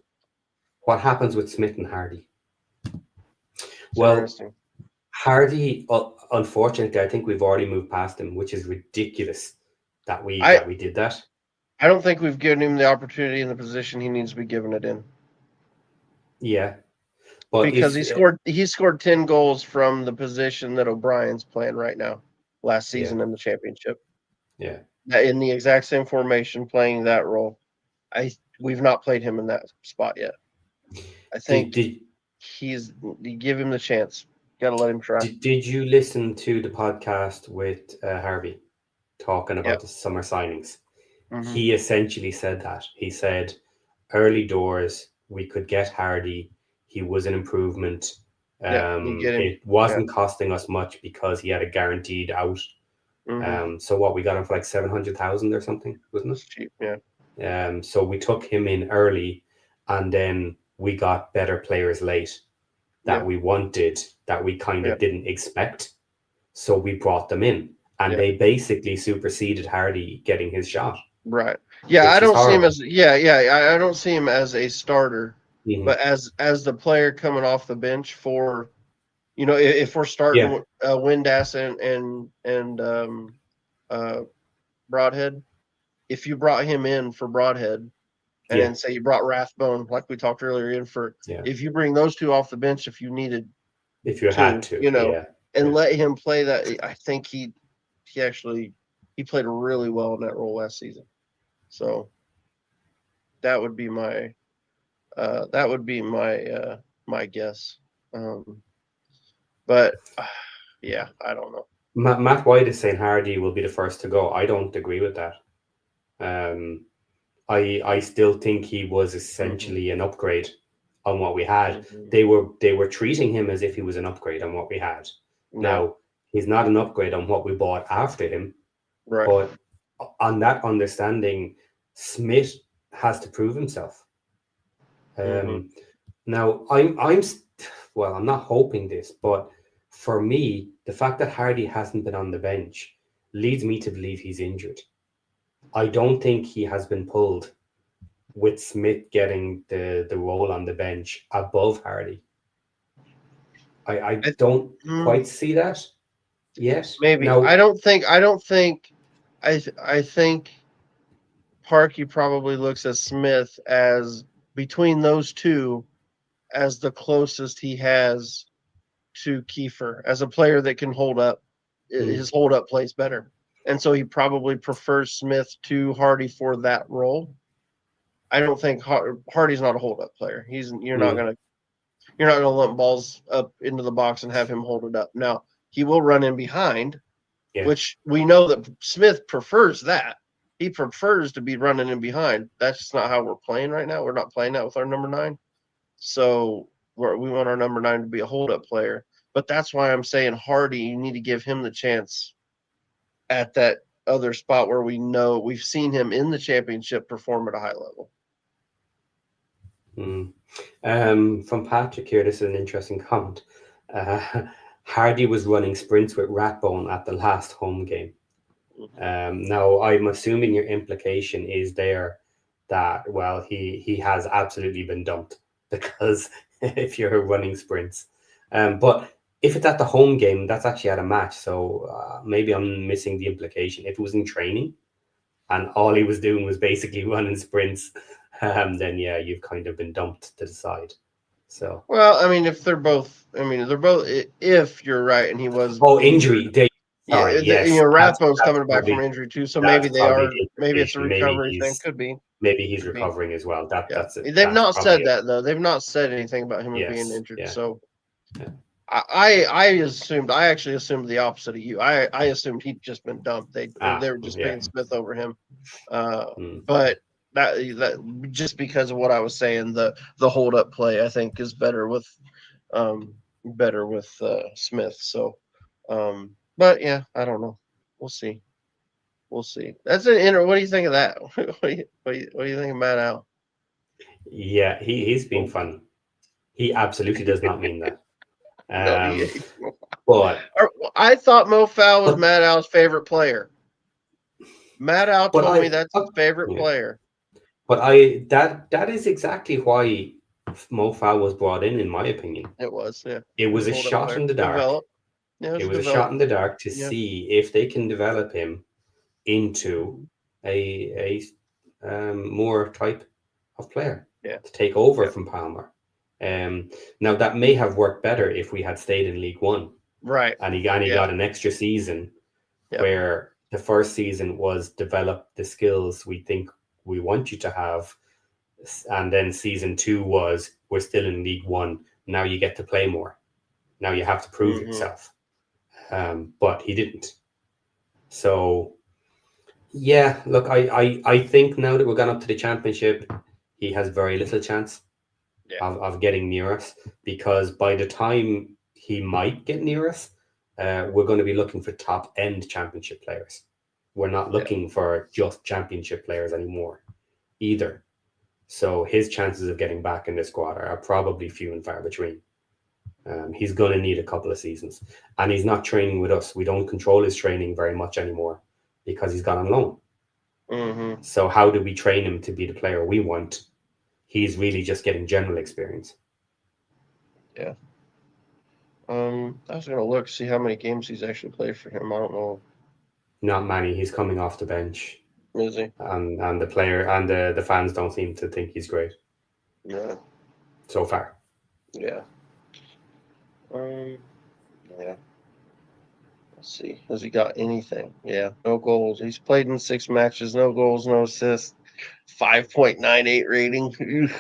What happens with Smith and Hardy? Well, interesting. Hardy, unfortunately, I think we've already moved past him, which is ridiculous that we did that. I don't think we've given him the opportunity in the position he needs to be given it in. Yeah, but because he scored 10 goals from the position that O'Brien's playing right now, last season in the championship. Yeah, In the exact same formation, playing that role. We've not played him in that spot yet. I think you give him the chance. Got to let him try. Did you listen to the podcast with Harvey talking about the summer signings? Mm-hmm. He essentially said that. He said early doors we could get Hardy. He was an improvement. It wasn't costing us much because he had a guaranteed out. Mm-hmm. So what, we got him for like 700,000 or something, wasn't it? It's cheap, yeah. So we took him in early, and then we got better players late that we wanted, that we kind of didn't expect. So we brought them in, and they basically superseded Hardy getting his shot. Right. Yeah, I don't see him as I don't see him as a starter, but as the player coming off the bench for, if we're starting Windass and Broadhead, if you brought him in for Broadhead, and then say you brought Rathbone, like we talked earlier, in for if you bring those two off the bench, if you had to, and let him play that, I think he played really well in that role last season. So that would be my my guess. But I don't know. Matt White is saying Hardy will be the first to go. I don't agree with that. I still think he was essentially an upgrade on what we had. They were treating him as if he was an upgrade on what we had. Now, he's not an upgrade on what we bought after him. Right. But on that understanding, Smith has to prove himself. Now, I'm not hoping this, but for me, the fact that Hardy hasn't been on the bench leads me to believe he's injured. I don't think he has been pulled with Smith getting the role on the bench above Hardy. I don't quite see that yet. Maybe. No, I think Parky probably looks at Smith as, between those two, as the closest he has to Kiefer, as a player that can hold up. His hold up plays better. And so he probably prefers Smith to Hardy for that role. I don't think Hardy's not a hold up player. You're not gonna lump balls up into the box and have him hold it up. Now, he will run in behind, which we know that Smith prefers that. He prefers to be running in behind. That's just not how we're playing right now. We're not playing that with our number 9. So we want our number 9 to be a hold-up player. But that's why I'm saying Hardy, you need to give him the chance at that other spot where we know we've seen him in the championship perform at a high level. From Patrick here, this is an interesting comment. Hardy was running sprints with Rathbone at the last home game. Now, I'm assuming your implication is there that, well, he has absolutely been dumped, because if you're running sprints. But if it's at the home game, that's actually at a match. So maybe I'm missing the implication. If it was in training and all he was doing was basically running sprints, then you've kind of been dumped to the side. So, well, I mean, if you're right, and he was injury. Rathbone's coming back from injury too, so maybe it's a recovery thing. Could be. Maybe he's recovering as well. That's it. They've not said that though. They've not said anything about him being injured. So I actually assumed the opposite of you. I assumed he'd just been dumped. They were just picking Smith over him. But that just because of what I was saying, the hold up play I think is better with Smith. So but yeah, I don't know. We'll see. That's an what do you think of that? What do you think of Matt Al? Yeah, he's been fun. He absolutely does not mean that. But I thought Mo Fowl was Matt Al's favorite player. Matt Al told me that's his favorite player. But that is exactly why Mo Fowl was brought in my opinion. It was, yeah. It was a Hold up shot there. in the dark. Develop. Yeah, It was a shot in the dark to Yeah. see if they can develop him into a more type of player to take over from Palmer. Now that may have worked better if we had stayed in League One, Right. and he got an extra season where the first season was develop the skills we think we want you to have, and then season 2 was we're still in League One. Now you get to play more. Now you have to prove yourself. But he didn't. So yeah, look, I think now that we've gone up to the championship, he has very little chance of getting near us, because by the time he might get near us, we're going to be looking for top end championship players. We're not looking for just championship players anymore either. So his chances of getting back in the squad are probably few and far between. He's going to need a couple of seasons, and he's not training with us. We don't control his training very much anymore because he's gone on loan. Mm-hmm. So how do we train him to be the player we want? He's really just getting general experience. Yeah. I was gonna look, see how many games he's actually played for him. I don't know. Not many. He's coming off the bench. Is he? And the player and the fans don't seem to think he's great. Yeah. So far. Yeah. Yeah. Let's see. Has he got anything? Yeah. No goals. He's played in 6 matches. No goals. No assists. 5.98 rating.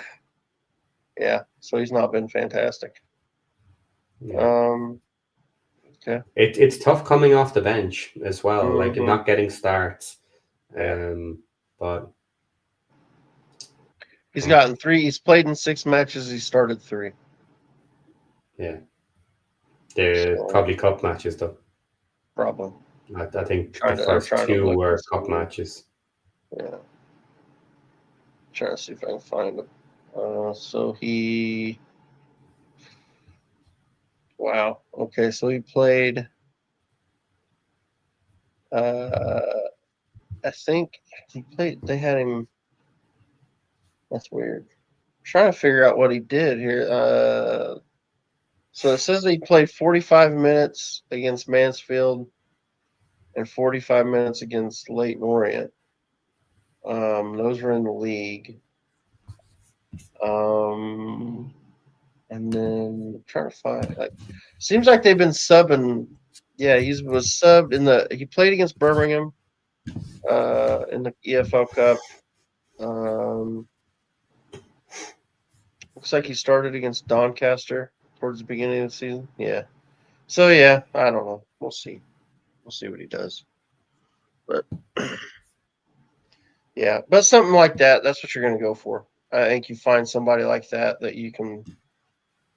Yeah. So he's not been fantastic. Yeah. Okay. It's tough coming off the bench as well, like not getting starts. But he's gotten 3. He's played in 6 matches. He started 3. Yeah. They're probably cup matches though. Probably. I think the first 2 were cup matches. Yeah. Trying to see if I can find him. So he. Wow. Okay, so he played. I think he played. They had him. That's weird. I'm trying to figure out what he did here. So it says he played 45 minutes against Mansfield and 45 minutes against Leyton Orient. Those were in the league. And then I'm trying to find. Seems like they've been subbing. Yeah, he was subbed in the. He played against Birmingham in the EFL Cup. Looks like he started against Doncaster towards the beginning of the season. Yeah. So yeah, I don't know. We'll see. We'll see what he does. But yeah, but something like that, that's what you're going to go for. I think you find somebody like that you can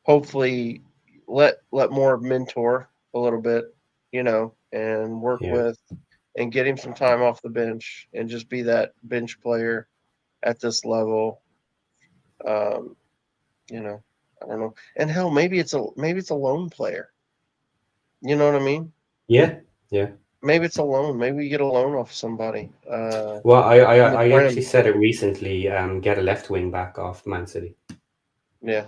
hopefully let more mentor a little bit, and work with, and get him some time off the bench and just be that bench player at this level. I don't know. And hell, maybe it's a lone player. You know what I mean? Yeah. Maybe it's a loan. Maybe you get a loan off somebody. Well, I actually said it recently. Get a left wing back off Man City. Yeah.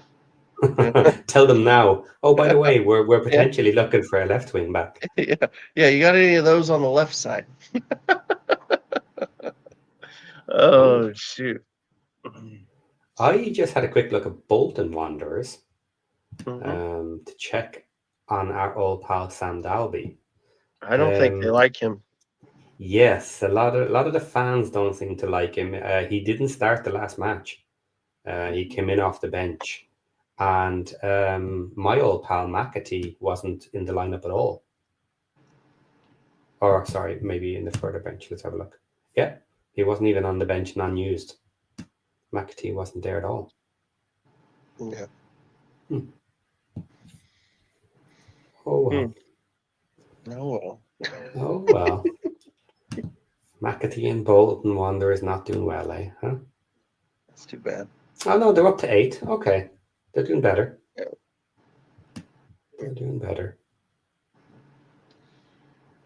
Tell them now. Oh, by the way, we're potentially looking for a left wing back. Yeah. You got any of those on the left side? Oh shoot! I just had a quick look at Bolton Wanderers to check on our old pal Sam Dalby. I don't think they like him. Yes, a lot of the fans don't seem to like him. He didn't start the last match. He came in off the bench, and my old pal McAtee wasn't in the lineup at all. Or sorry, maybe in the further bench. Let's have a look. Yeah, he wasn't even on the bench and unused. McAtee wasn't there at all. Yeah. Oh well. Oh well. McAtee and Bolton Wanderers not doing well, eh? Huh? That's too bad. Oh no, they're up to 8. Okay, they're doing better. Yeah. They're doing better.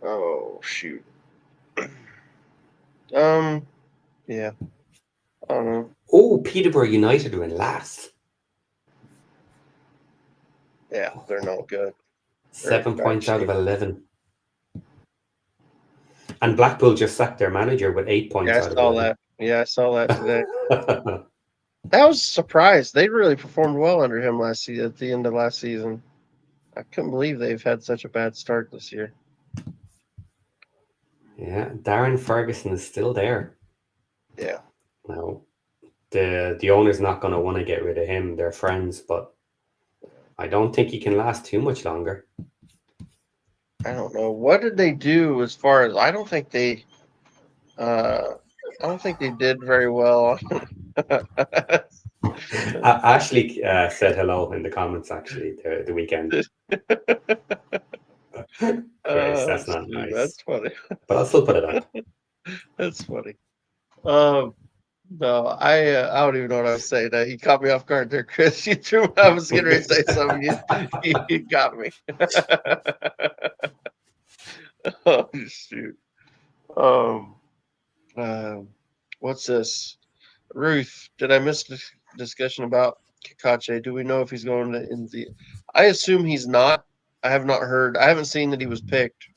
Oh shoot. Yeah. I don't know. Oh, Peterborough United are in last. Yeah, they're no good. 7 points out of 11. And Blackpool just sacked their manager with 8 points Yeah, I out of saw 11. that. Yeah, I saw that today. That was a surprise. They really performed well under him at the end of last season. I couldn't believe they've had such a bad start this year. Yeah, Darren Ferguson is still there. Yeah. Now, the owner's not going to want to get rid of him. They're friends, but I don't think he can last too much longer. I don't know. What did they do as far as I don't think they did very well. Ashley said hello in the comments actually the weekend. Chris, that's not nice. That's funny. But I'll still put it up. That's funny. No, I don't even know what I was saying. You caught me off guard there, Chris. You threw. I was getting ready to say something. You got me. Oh shoot. What's this? Ruth, did I miss the discussion about Kakache? Do we know if he's going to Indy? I assume he's not. I have not heard. I haven't seen that he was picked.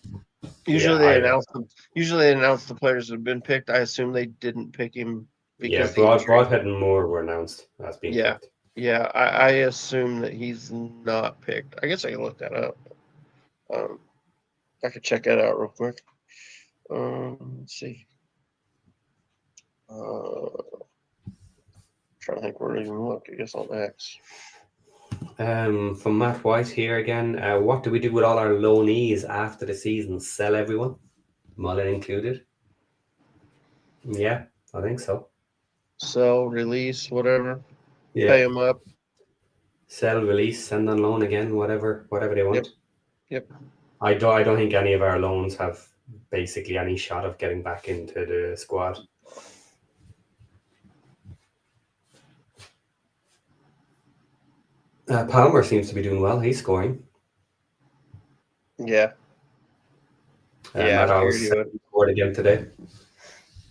Usually they announce them. Usually they announce the players that have been picked. I assume they didn't pick him because Broadhead and Moore were announced as being picked. Yeah, I assume that he's not picked. I guess I can look that up. I could check that out real quick. Let's see. Trying to think where to even look. I guess on X. From Matt White here again. What do we do with all our loanees after the season? Sell everyone, Mullen included. Yeah, I think so. Sell, release, whatever. Yeah. Pay them up. Sell, release, send on loan again, whatever they want. Yep. I don't think any of our loans have basically any shot of getting back into the squad. Palmer seems to be doing well. He's scoring. Yeah. Matt Alves scored again today.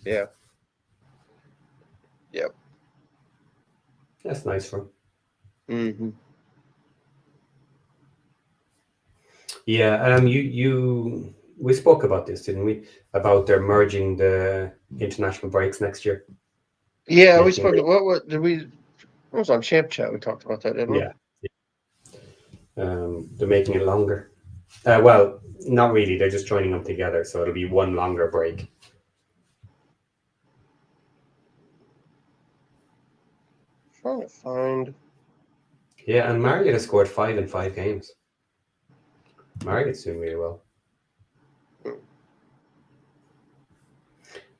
Yeah. Yep. That's nice for him. Mm-hmm. Yeah. We spoke about this, didn't we? About their merging the international breaks next year. Yeah, we spoke. What did we? It was on Champ Chat. We talked about that, didn't we? Yeah. They're making it longer. Well, not really. They're just joining them together, so it'll be one longer break. Trying to find. Yeah, and Marriott has scored 5 in 5 games. Marriott's doing really well.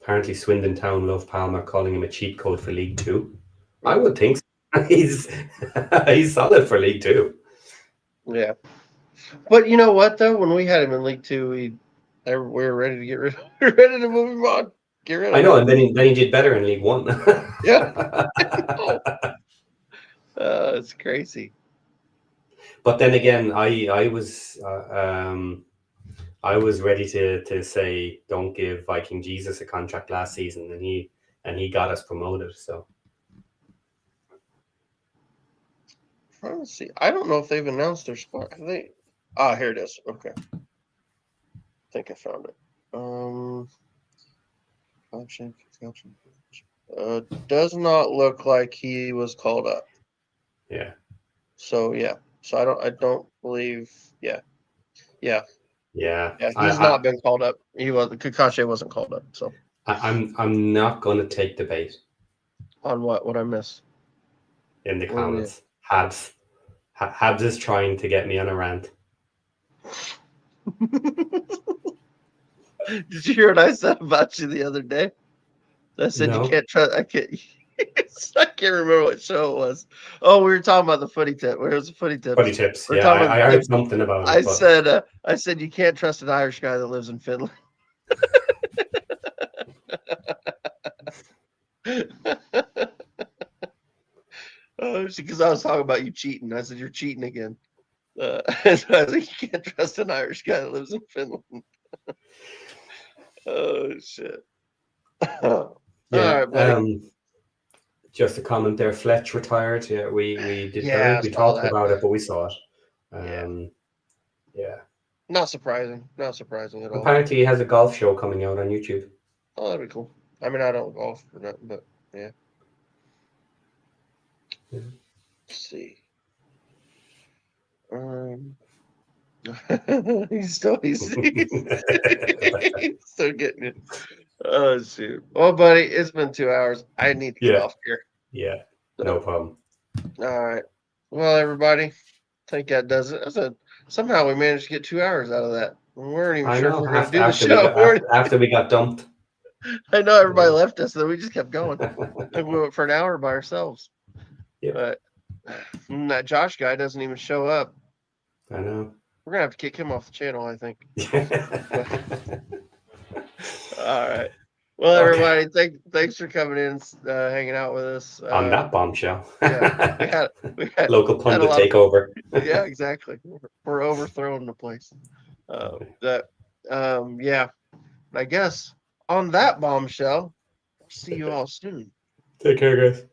Apparently, Swindon Town love Palmer, calling him a cheat code for League Two. I would think so. He's solid for League Two. Yeah, but you know what though? When we had him in League Two, we were ready to get rid. Ready to move him on. Get rid of him. I know, and then he did better in League One. Yeah. It's crazy. But then again, I was ready to say don't give Viking Jesus a contract last season, and he got us promoted. So I'm trying to see. I don't know if they've announced their spot. Have they? Here it is. Okay. I think I found it. Does not look like he was called up. Yeah. So yeah. So I don't believe. Yeah. He's not been called up. Kakache wasn't called up. So I'm not going to take the bait. On what I miss? In the comments, Habs is trying to get me on a rant. Did you hear what I said about you the other day? I said no. You can't trust. I can't remember what show it was. Oh, we were talking about the footy tip. Where was the footy tips? Footy tips. Yeah, I heard something about it. I said you can't trust an Irish guy that lives in Finland. Because I was talking about you cheating. I said you're cheating again. So I said you can't trust an Irish guy that lives in Finland. Oh shit. Yeah. All right, buddy. Just a comment there. Fletch retired. Yeah, we did. We talked about it, but we saw it. Yeah. Not surprising. Not surprising at all. Apparently, he has a golf show coming out on YouTube. Oh, that'd be cool. I mean, I don't golf or nothing, but yeah. Let's see. He's still he's still getting it. Oh shoot. Well, buddy, it's been 2 hours. I need to get off here. Yeah. No problem. All right. Well, everybody, I think that does it. I said somehow we managed to get 2 hours out of that. We weren't even sure if we were going to do the show. After we got dumped. I know everybody left us, so we just kept going. I think we went for an hour by ourselves. Yeah. But that Josh guy doesn't even show up. I know. We're gonna have to kick him off the channel, I think. All right. Well, everybody, thanks for coming in, hanging out with us on that bombshell. Yeah, we had local pundit takeover. Yeah, exactly. We're overthrowing the place. Yeah. I guess on that bombshell, see you all soon. Take care, guys.